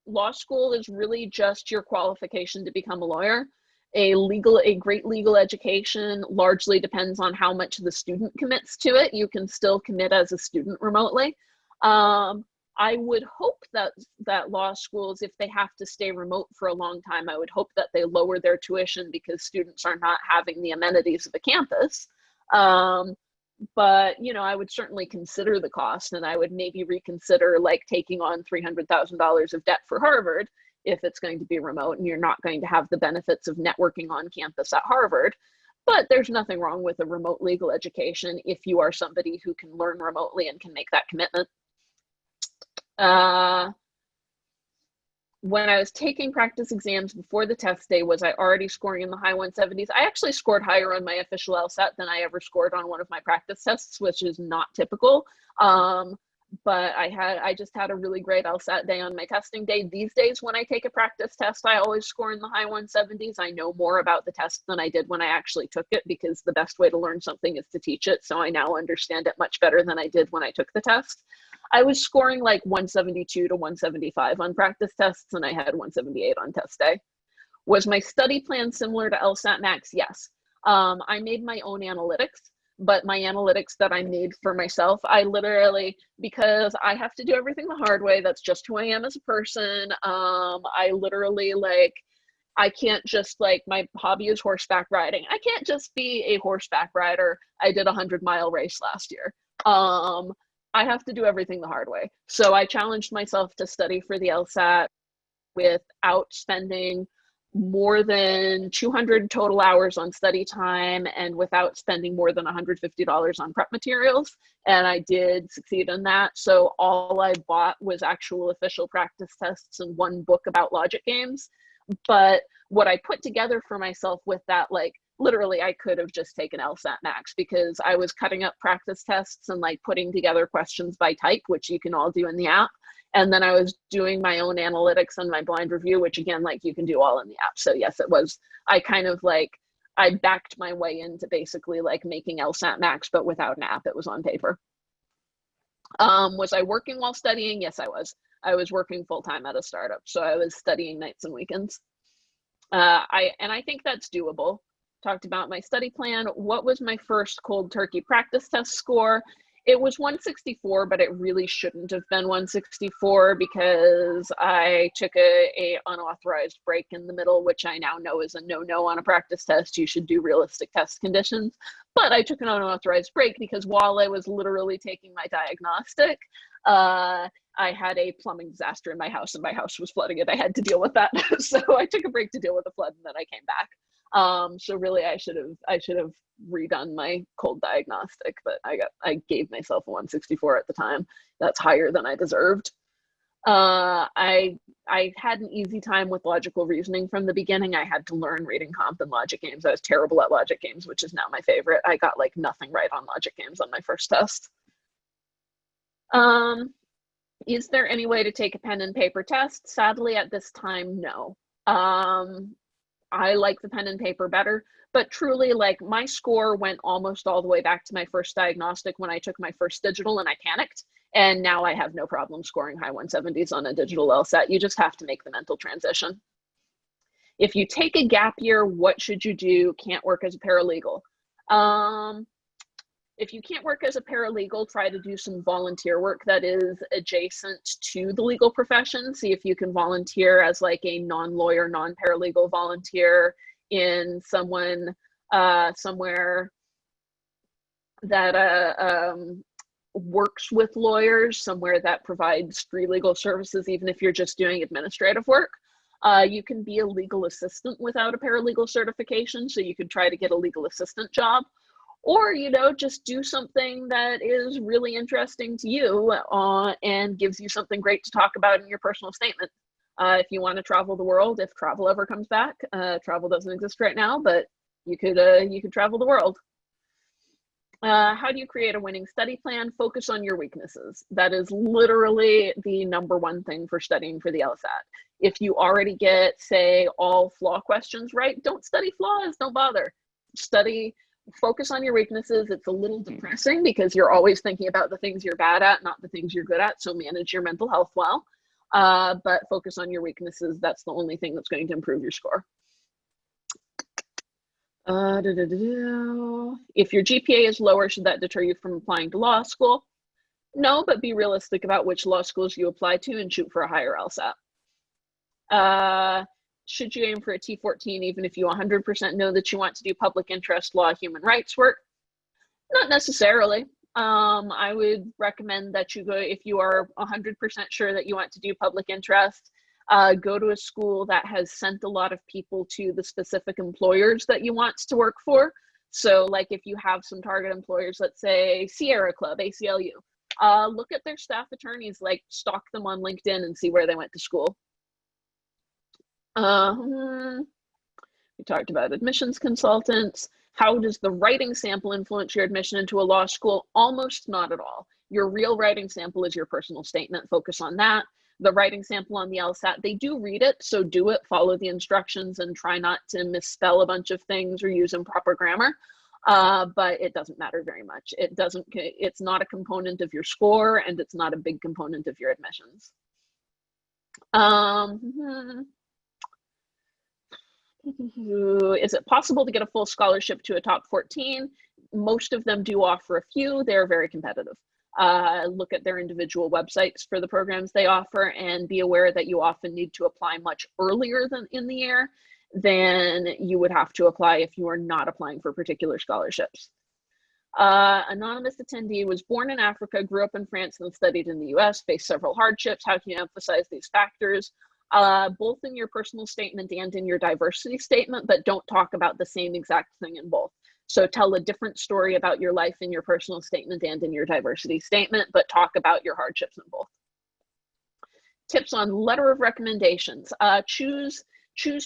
law school is really just your qualification to become a lawyer. A great legal education largely depends on how much the student commits to it. You can still commit as a student remotely. I would hope that law schools, if they have to stay remote for a long time, I would hope that they lower their tuition because students are not having the amenities of a campus. But, you know, I would certainly consider the cost, and I would maybe reconsider like taking on $300,000 of debt for Harvard if it's going to be remote and you're not going to have the benefits of networking on campus at Harvard. But there's nothing wrong with a remote legal education if you are somebody who can learn remotely and can make that commitment. When I was taking practice exams before the test day, was I already scoring in the high 170s? I actually scored higher on my official LSAT than I ever scored on one of my practice tests, which is not typical. But I just had a really great LSAT day on my testing day. These days, when I take a practice test, I always score in the high 170s. I know more about the test than I did when I actually took it, because the best way to learn something is to teach it. So I now understand it much better than I did when I took the test. I was scoring like 172 to 175 on practice tests, and I had 178 on test day. Was my study plan similar to LSATMax? Yes. I made my own analytics, but my analytics that I made for myself, I literally, because I have to do everything the hard way, that's just who I am as a person. I literally, like, I can't just, like, my hobby is horseback riding. I can't just be a horseback rider. I did a 100-mile race last year. I have to do everything the hard way. So I challenged myself to study for the LSAT without spending more than 200 total hours on study time and without spending more than $150 on prep materials. And I did succeed in that. So all I bought was actual official practice tests and one book about logic games. But what I put together for myself with that, like, literally, I could have just taken LSATMax, because I was cutting up practice tests and like putting together questions by type, which you can all do in the app. And then I was doing my own analytics and my blind review, which again, like you can do all in the app. So yes, it was, I kind of like, I backed my way into basically like making LSATMax, but without an app. It was on paper. Was I working while studying? Yes, I was. I was working full-time at a startup. So I was studying nights and weekends. I think that's doable. Talked about my study plan. What was my first cold turkey practice test score? It was 164, but it really shouldn't have been 164 because I took a unauthorized break in the middle, which I now know is a no-no on a practice test. You should do realistic test conditions. But I took an unauthorized break because while I was literally taking my diagnostic, I had a plumbing disaster in my house and my house was flooding and I had to deal with that. So I took a break to deal with the flood and then I came back. So really I should have redone my cold diagnostic, but I gave myself a 164 at the time. That's higher than I deserved. I had an easy time with logical reasoning from the beginning. I had to learn reading comp and logic games. I was terrible at logic games, which is now my favorite. I got like nothing right on logic games on my first test. Is there any way to take a pen and paper test? Sadly, at this time, no. I like the pen and paper better, but truly, like, my score went almost all the way back to my first diagnostic when I took my first digital and I panicked. And now I have no problem scoring high 170s on a digital LSAT. You just have to make the mental transition. If you take a gap year, what should you do? Can't work as a paralegal. If you can't work as a paralegal, try to do some volunteer work that is adjacent to the legal profession. See if you can volunteer as like a non-lawyer, non-paralegal volunteer in somewhere that works with lawyers, somewhere that provides free legal services, even if you're just doing administrative work. You can be a legal assistant without a paralegal certification, so you could try to get a legal assistant job. Or, you know, just do something that is really interesting to you and gives you something great to talk about in your personal statement. If you want to travel the world, if travel ever comes back, travel doesn't exist right now, but you could travel the world. How do you create a winning study plan? Focus on your weaknesses. That is literally the number one thing for studying for the LSAT. If you already get, say, all flaw questions right, don't study flaws, don't bother. Focus on your weaknesses. It's a little depressing because you're always thinking about the things you're bad at, not the things you're good at. So manage your mental health well, but focus on your weaknesses. That's the only thing that's going to improve your score. If your GPA is lower, should that deter you from applying to law school? No, but be realistic about which law schools you apply to and shoot for a higher LSAT. Should you aim for a T14 even if you 100% know that you want to do public interest law, human rights work? Not necessarily. I would recommend that you go, if you are 100% sure that you want to do public interest, go to a school that has sent a lot of people to the specific employers that you want to work for. So like if you have some target employers, let's say Sierra Club, ACLU, look at their staff attorneys, like stalk them on LinkedIn and see where they went to school. We talked about admissions consultants. How does the writing sample influence your admission into a law school? Almost not at all. Your real writing sample is your personal statement. Focus on that. The writing sample on the LSAT, they do read it, so do it, follow the instructions, and try not to misspell a bunch of things or use improper grammar. But it doesn't matter very much. It's not a component of your score, and it's not a big component of your admissions. Is it possible to get a full scholarship to a top 14? Most of them do offer a few. They're very competitive. Look at their individual websites for the programs they offer and be aware that you often need to apply much earlier than in the year than you would have to apply if you are not applying for particular scholarships. Anonymous attendee was born in Africa, grew up in France, and studied in the US, faced several hardships. How can you emphasize these factors? Both in your personal statement and in your diversity statement, but don't talk about the same exact thing in both. So tell a different story about your life in your personal statement and in your diversity statement, but talk about your hardships in both. Tips on letter of recommendations. Choose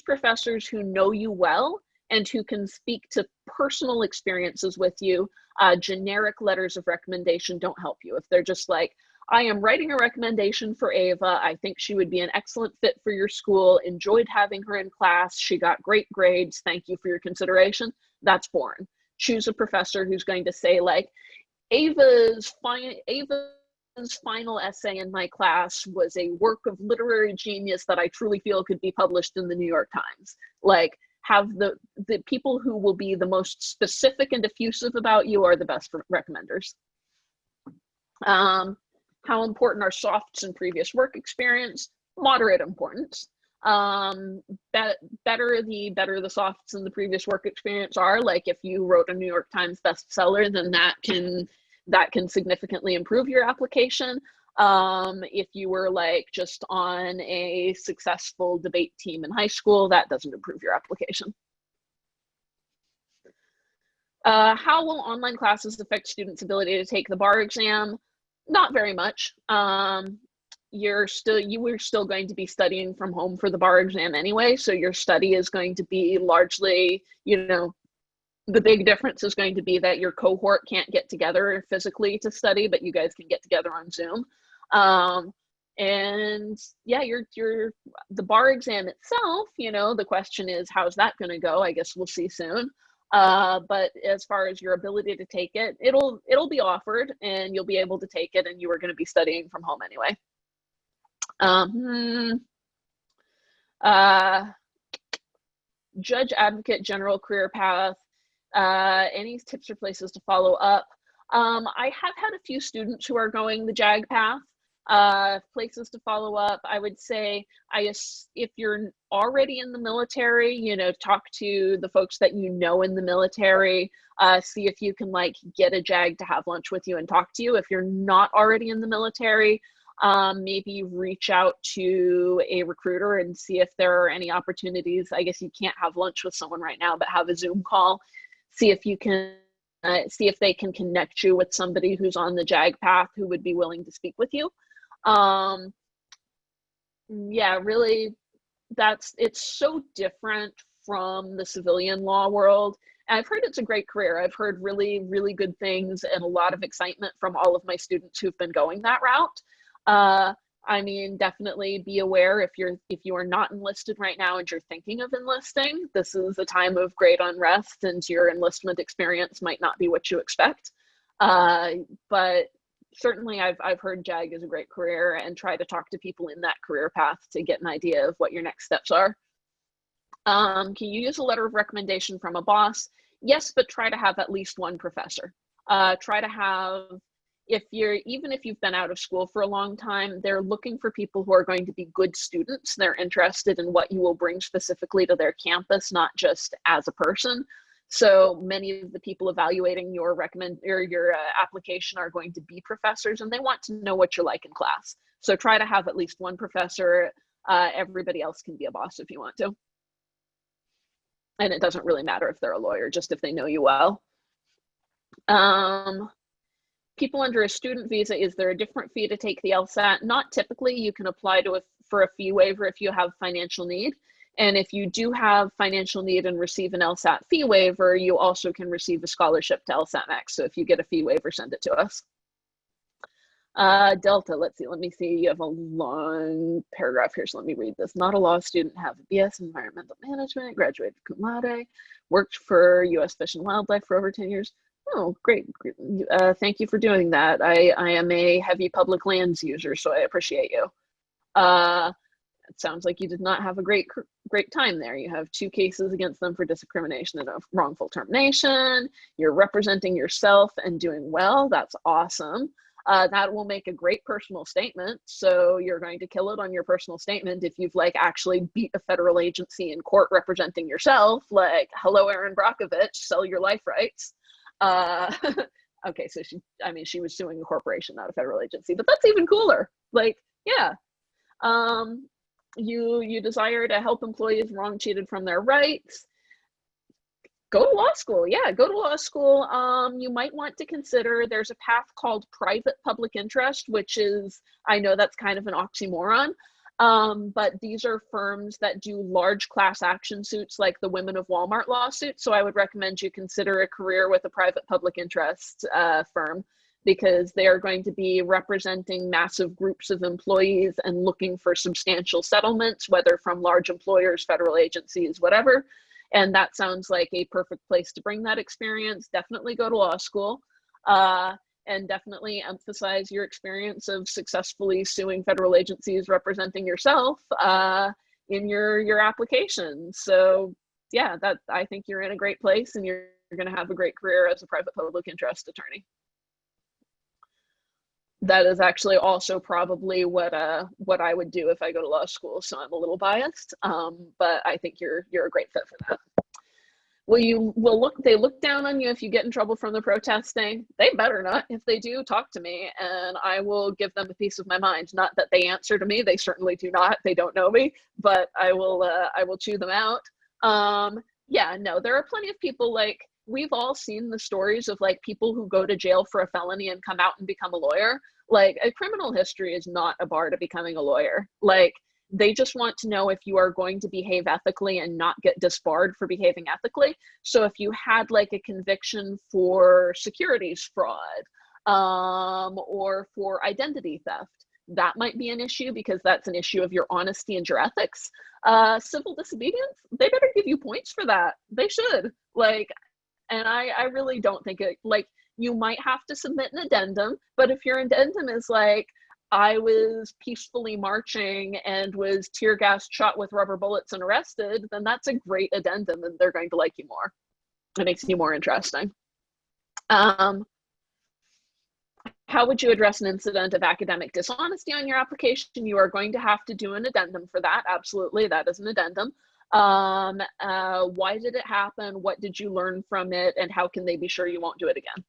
professors who know you well and who can speak to personal experiences with you. Generic letters of recommendation don't help you. If they're just like, I am writing a recommendation for Ava. I think she would be an excellent fit for your school. Enjoyed having her in class. She got great grades. Thank you for your consideration. That's boring. Choose a professor who's going to say, like, Ava's final essay in my class was a work of literary genius that I truly feel could be published in the New York Times. Like, have the people who will be the most specific and diffusive about you are the best recommenders. How important are softs and previous work experience? Moderate importance. Better the softs and the previous work experience are. Like, if you wrote a New York Times bestseller, then that can significantly improve your application. If you were like just on a successful debate team in high school, that doesn't improve your application. How will online classes affect students' ability to take the bar exam? Not very much. You were still going to be studying from home for the bar exam anyway, so your study is going to be largely, the big difference is going to be that your cohort can't get together physically to study, but you guys can get together on Zoom. And yeah, the bar exam itself, the question is, how's that going to go? I guess we'll see soon. But as far as your ability to take it, it'll be offered and you'll be able to take it, and you are going to be studying from home anyway. Judge, advocate, general career path, any tips or places to follow up? I have had a few students who are going the JAG path. Places to follow up, I would say, if you're already in the military, talk to the folks that you know in the military, see if you can get a JAG to have lunch with you and talk to you. If you're not already in the military, maybe reach out to a recruiter and see if there are any opportunities. I guess you can't have lunch with someone right now, but have a Zoom call. See if you can see if they can connect you with somebody who's on the JAG path who would be willing to speak with you. Yeah, really, it's so different from the civilian law world. And I've heard it's a great career. I've heard really, really good things and a lot of excitement from all of my students who've been going that route. I mean, definitely be aware if you are not enlisted right now and you're thinking of enlisting, this is a time of great unrest and your enlistment experience might not be what you expect. But certainly I've heard JAG is a great career, and try to talk to people in that career path to get an idea of what your next steps are. Can you use a letter of recommendation from a boss? Yes, but try to have at least one professor. Try to have, even if you've been out of school for a long time, they're looking for people who are going to be good students. They're interested in what you will bring specifically to their campus, not just as a person. So many of the people evaluating your application are going to be professors, and they want to know what you're like in class. So try to have at least one professor. Everybody else can be a boss if you want to. And it doesn't really matter if they're a lawyer, just if they know you well. People under a student visa, is there a different fee to take the LSAT? Not typically. You can apply for a fee waiver if you have financial need. And if you do have financial need and receive an LSAT fee waiver, you also can receive a scholarship to LSATMax. So if you get a fee waiver, send it to us. Delta, let's see, let me see. You have a long paragraph here, so let me read this. Not a law student, have a BS in environmental management, graduated cum laude, worked for U.S. Fish and Wildlife for over 10 years. Oh, great. Thank you for doing that. I am a heavy public lands user, so I appreciate you. It sounds like you did not have a great time there. You have 2 cases against them for discrimination and wrongful termination. You're representing yourself and doing well. That's awesome. That will make a great personal statement. So you're going to kill it on your personal statement if you've actually beat a federal agency in court representing yourself. Hello, Erin Brockovich, sell your life rights. Okay, so she was suing a corporation, not a federal agency, but that's even cooler. Yeah. You desire to help employees wrong cheated from their rights. Go to law school. Yeah, go to law school. You might want to consider, there's a path called private public interest, which is, I know that's kind of an oxymoron, but these are firms that do large class action suits like the Women of Walmart lawsuit. So I would recommend you consider a career with a private public interest firm. because they are going to be representing massive groups of employees and looking for substantial settlements, whether from large employers, federal agencies, whatever. And that sounds like a perfect place to bring that experience. Definitely go to law school, and definitely emphasize your experience of successfully suing federal agencies representing yourself in your application. So yeah, that, I think you're in a great place, and you're going to have a great career as a private public interest attorney. That is actually also probably what I would do if I go to law school. So I'm a little biased, but I think you're a great fit for that. They look down on you if you get in trouble from the protesting? They better not. If they do, talk to me and I will give them a piece of my mind. Not that they answer to me, they certainly do not. They don't know me, but I will chew them out. Yeah, no, there are plenty of people, like, we've all seen the stories of like people who go to jail for a felony and come out and become a lawyer. Like, a criminal history is not a bar to becoming a lawyer. Like, they just want to know if you are going to behave ethically and not get disbarred for behaving ethically. So if you had like a conviction for securities fraud, or for identity theft, that might be an issue, because that's an issue of your honesty and your ethics. Civil disobedience, they better give you points for that. They should. Like, and I really don't think it, like, you might have to submit an addendum, but if your addendum is like, I was peacefully marching and was tear gassed, shot with rubber bullets, and arrested, then that's a great addendum, and they're going to like you more. It makes you more interesting. How would you address an incident of academic dishonesty on your application? You are going to have to do an addendum for that. Absolutely, that is an addendum. Why did it happen? What did you learn from it? And how can they be sure you won't do it again?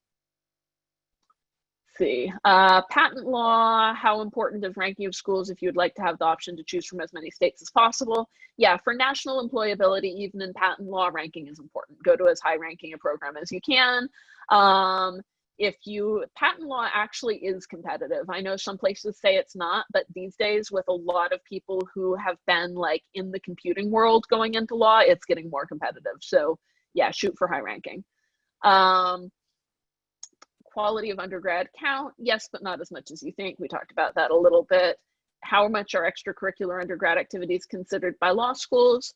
See, patent law, how important is ranking of schools if you'd like to have the option to choose from as many states as possible? Yeah, for national employability, even in patent law, ranking is important. Go to as high ranking a program as you can. Patent law actually is competitive. I know some places say it's not, but these days, with a lot of people who have been like in the computing world going into law, it's getting more competitive. So yeah, shoot for high ranking. Quality of undergrad count, yes, but not as much as you think. We talked about that a little bit. How much are extracurricular undergrad activities considered by law schools?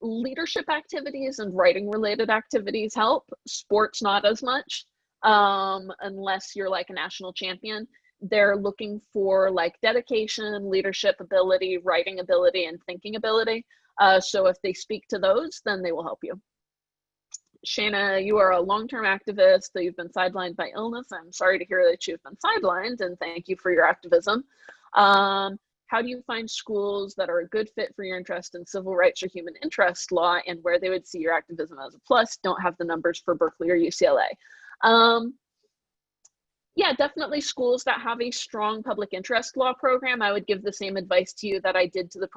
Leadership activities and writing related activities help. Sports, not as much, unless you're like a national champion. They're looking for like dedication, leadership ability, writing ability, and thinking ability. So if they speak to those, then they will help you. Shana, you are a long-term activist, that you've been sidelined by illness. I'm sorry to hear that you've been sidelined, and thank you for your activism. How do you find schools that are a good fit for your interest in civil rights or human interest law, and where they would see your activism as a plus? Don't have the numbers for Berkeley or UCLA. Yeah, definitely schools that have a strong public interest law program. I would give the same advice to you that I did to the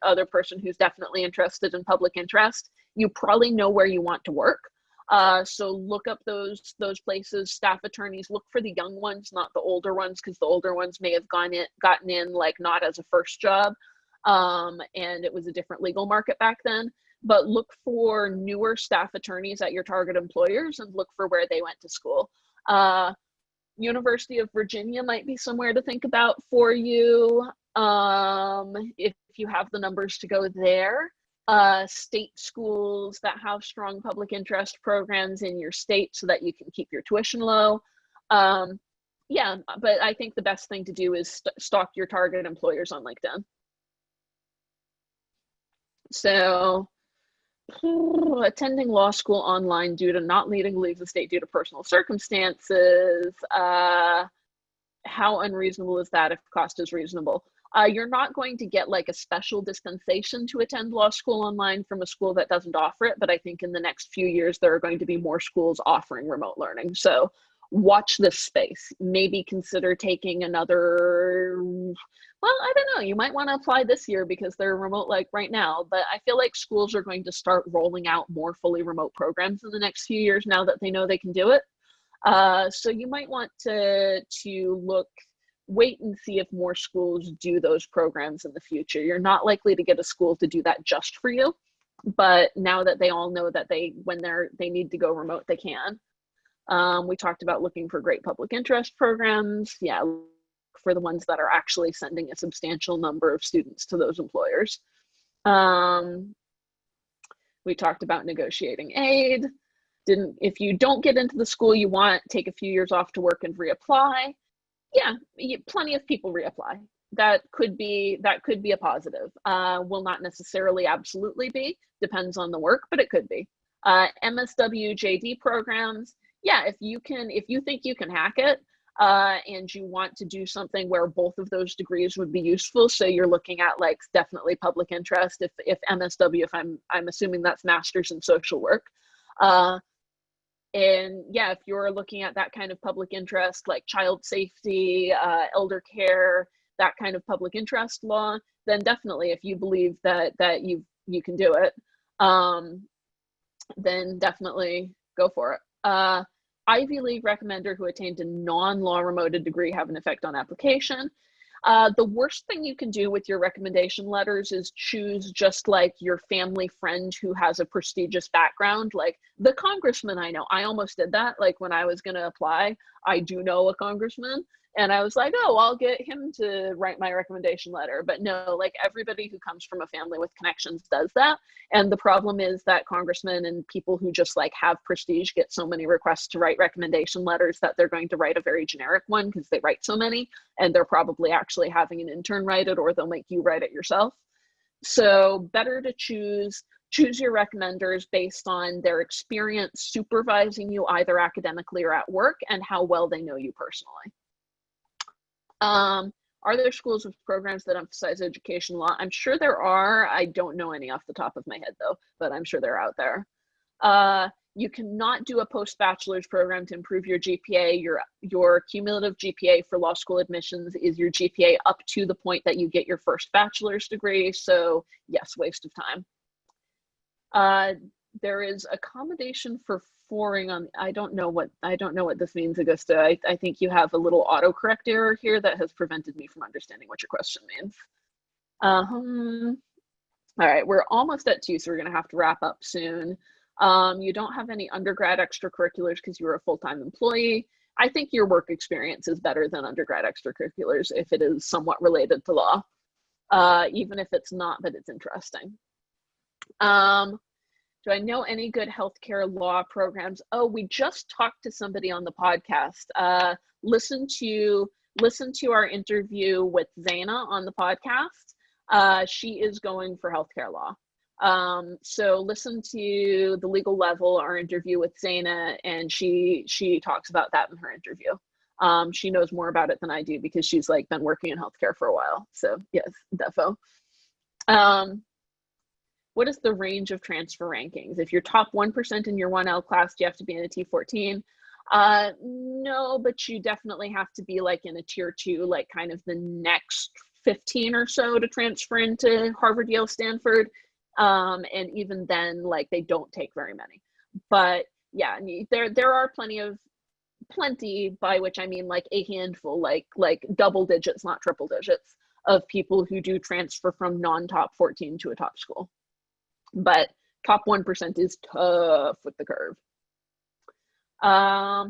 other person who's definitely interested in public interest. You probably know where you want to work. So look up those places. Staff attorneys, look for the young ones, not the older ones, because the older ones may have gotten in like not as a first job, and it was a different legal market back then. But look for newer staff attorneys at your target employers and look for where they went to school. University of Virginia might be somewhere to think about for you, if you have the numbers to go there. State schools that have strong public interest programs in your state so that you can keep your tuition low. Yeah, but I think the best thing to do is stalk your target employers on LinkedIn. So attending law school online due to not needing to leave the state due to personal circumstances, how unreasonable is that if cost is reasonable? You're not going to get like a special dispensation to attend law school online from a school that doesn't offer it, but I think in the next few years there are going to be more schools offering remote learning. So watch this space. Maybe consider taking another, well, I don't know, you might want to apply this year because they're remote like right now, but I feel like schools are going to start rolling out more fully remote programs in the next few years now that they know they can do it. So you might want to wait and see if more schools do those programs in the future. You're not likely to get a school to do that just for you, but now that they all know that when they need to go remote, they can. We talked about looking for great public interest programs. Yeah, for the ones that are actually sending a substantial number of students to those employers. We talked about negotiating aid. If you don't get into the school you want, take a few years off to work and reapply. Yeah, plenty of people reapply. That could be a positive. Will not necessarily absolutely be, depends on the work, but it could be. MSW JD programs, yeah, if you think you can hack it, and you want to do something where both of those degrees would be useful, so you're looking at like definitely public interest. If MSW, if I'm assuming that's master's in social work, and yeah, if you're looking at that kind of public interest, like child safety, elder care, that kind of public interest law, then definitely, if you believe that you can do it, then definitely go for it. Ivy League recommender who attained a non-law remoted degree have an effect on application. The worst thing you can do with your recommendation letters is choose just like your family friend who has a prestigious background, like the congressman I know. I almost did that. Like when I was going to apply, I do know a congressman. And I was like, oh, I'll get him to write my recommendation letter. But no, like everybody who comes from a family with connections does that. And the problem is that congressmen and people who just like have prestige get so many requests to write recommendation letters that they're going to write a very generic one because they write so many, and they're probably actually having an intern write it, or they'll make you write it yourself. So better to choose your recommenders based on their experience supervising you either academically or at work, and how well they know you personally. Are there schools with programs that emphasize education law? I'm sure there are. I don't know any off the top of my head though, but I'm sure they're out there. You cannot do a post-bachelor's program to improve your GPA. Your cumulative GPA for law school admissions is your GPA up to the point that you get your first bachelor's degree. So yes, waste of time. There is accommodation for foring on, I don't know what this means, Augusta. I think you have a little autocorrect error here that has prevented me from understanding what your question means. All right, we're almost at 2, so we're gonna have to wrap up soon. You don't have any undergrad extracurriculars because you were a full-time employee. I think your work experience is better than undergrad extracurriculars if it is somewhat related to law, even if it's not, but it's interesting. Do I know any good healthcare law programs? Oh, we just talked to somebody on the podcast. Listen to our interview with Zana on the podcast. She is going for healthcare law. So listen to the legal level, our interview with Zana, and she talks about that in her interview. She knows more about it than I do because she's like been working in healthcare for a while. So yes, defo. What is the range of transfer rankings? If you're top 1% in your 1L class, do you have to be in a T14? No, but you definitely have to be like in a tier 2, like kind of the next 15 or so to transfer into Harvard, Yale, Stanford. And even then, like they don't take very many. But yeah, there are plenty, by which I mean like a handful, like double digits, not triple digits, of people who do transfer from non-top 14 to a top school. But top 1% is tough with the curve. How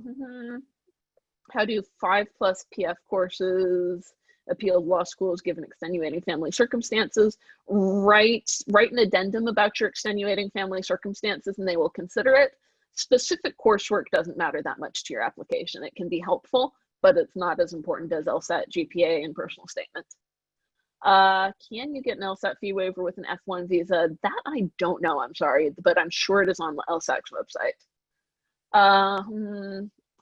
do 5+ PF courses appeal to law schools given extenuating family circumstances? Write an addendum about your extenuating family circumstances and they will consider it. Specific coursework doesn't matter that much to your application. It can be helpful, but it's not as important as LSAT, GPA, and personal statement. Can you get an LSAT fee waiver with an F1 visa? That I don't know, I'm sorry, but I'm sure it is on the LSAT's website.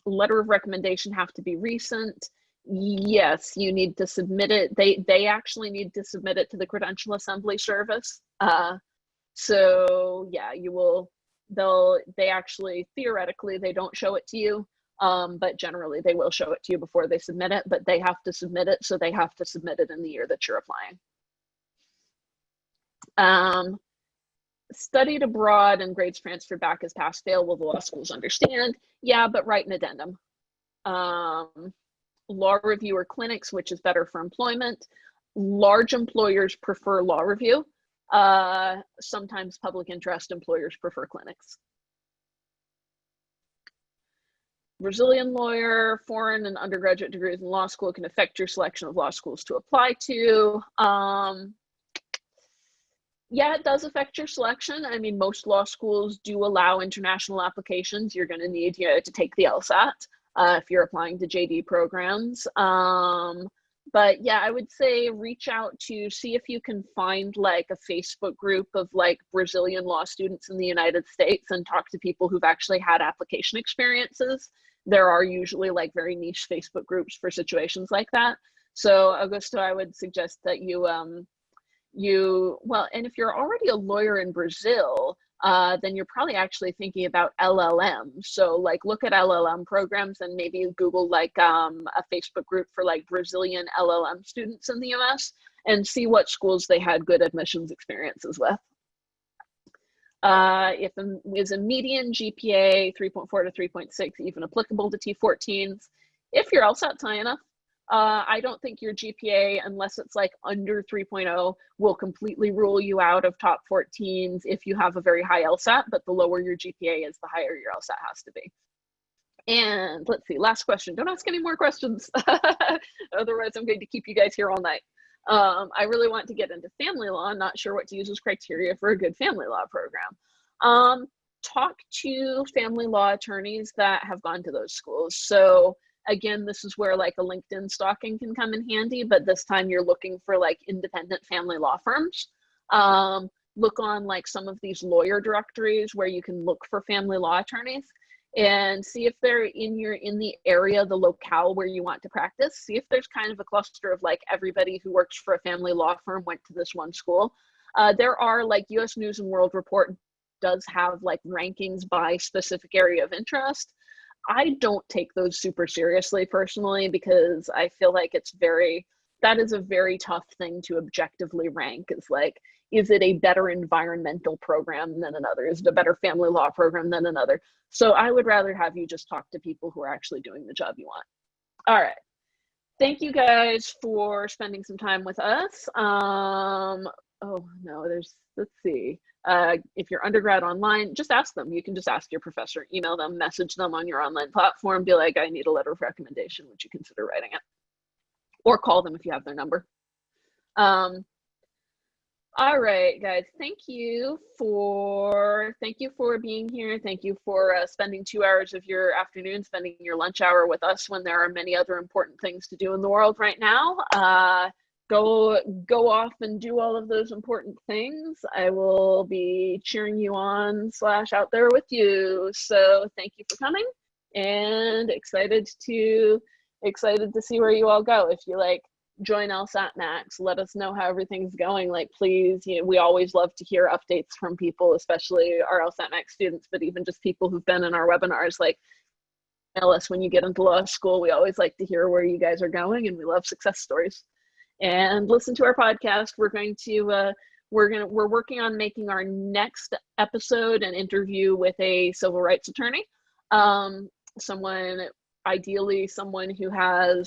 Letter of recommendation have to be recent. Yes, you need to submit it. They actually need to submit it to the Credential Assembly Service. So yeah, they actually, theoretically, they don't show it to you. But generally they will show it to you before they submit it, but they have to submit it, so they have to submit it in the year that you're applying. Studied abroad and grades transferred back as pass-fail, will the law schools understand? Yeah, but write an addendum. Law review or clinics, which is better for employment. Large employers prefer law review. Sometimes public interest employers prefer clinics. Brazilian lawyer, foreign and undergraduate degrees in law school can affect your selection of law schools to apply to. Yeah, it does affect your selection. I mean, most law schools do allow international applications. You're going to need to take the LSAT if you're applying to JD programs. But yeah, I would say reach out to see if you can find like a Facebook group of like Brazilian law students in the United States and talk to people who've actually had application experiences. There are usually like very niche Facebook groups for situations like that. So Augusto, I would suggest that and if you're already a lawyer in Brazil, then you're probably actually thinking about LLM. So like look at LLM programs and maybe Google like a Facebook group for like Brazilian LLM students in the US and see what schools they had good admissions experiences with. Is a median GPA 3.4 to 3.6 even applicable to T14s? If your LSAT's high enough, I don't think your GPA, unless it's like under 3.0, will completely rule you out of top 14s if you have a very high LSAT, but the lower your GPA is, the higher your LSAT has to be. And let's see, last question. Don't ask any more questions. Otherwise, I'm going to keep you guys here all night. I really want to get into family law. I'm not sure what to use as criteria for a good family law program. Talk to family law attorneys that have gone to those schools. So again, this is where like a LinkedIn stalking can come in handy, but this time you're looking for like independent family law firms. Look on like some of these lawyer directories where you can look for family law attorneys and see if they're in the area, the locale where you want to practice. See if there's kind of a cluster of like everybody who works for a family law firm went to this one school. There are like US News and World Report does have like rankings by specific area of interest. I don't take those super seriously personally because I feel like that is a very tough thing to objectively rank. It's like, is it a better environmental program than another? Is it a better family law program than another? So I would rather have you just talk to people who are actually doing the job you want. All right. Thank you guys for spending some time with us. Let's see. If you're undergrad online, just ask them. You can just ask your professor, email them, message them on your online platform, be like, I need a letter of recommendation. Would you consider writing it? Or call them if you have their number. All right, guys, thank you for being here. Thank you for spending 2 hours of your afternoon, spending your lunch hour with us when there are many other important things to do in the world right now. Go off and do all of those important things. I will be cheering you on / out there with you. So thank you for coming and excited to see where you all go. If you like, join LSATMax, let us know how everything's going. Like, please, we always love to hear updates from people, especially our LSATMax students, but even just people who've been in our webinars, like, tell us when you get into law school. We always like to hear where you guys are going, and we love success stories. And listen to our podcast. We're working on making our next episode an interview with a civil rights attorney, ideally someone who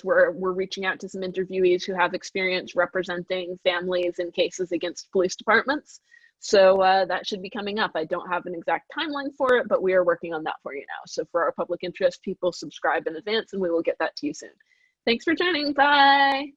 we're reaching out to some interviewees who have experience representing families in cases against police departments. So that should be coming up. I don't have an exact timeline for it, but we are working on that for you now. So for our public interest, people subscribe in advance and we will get that to you soon. Thanks for joining. Bye.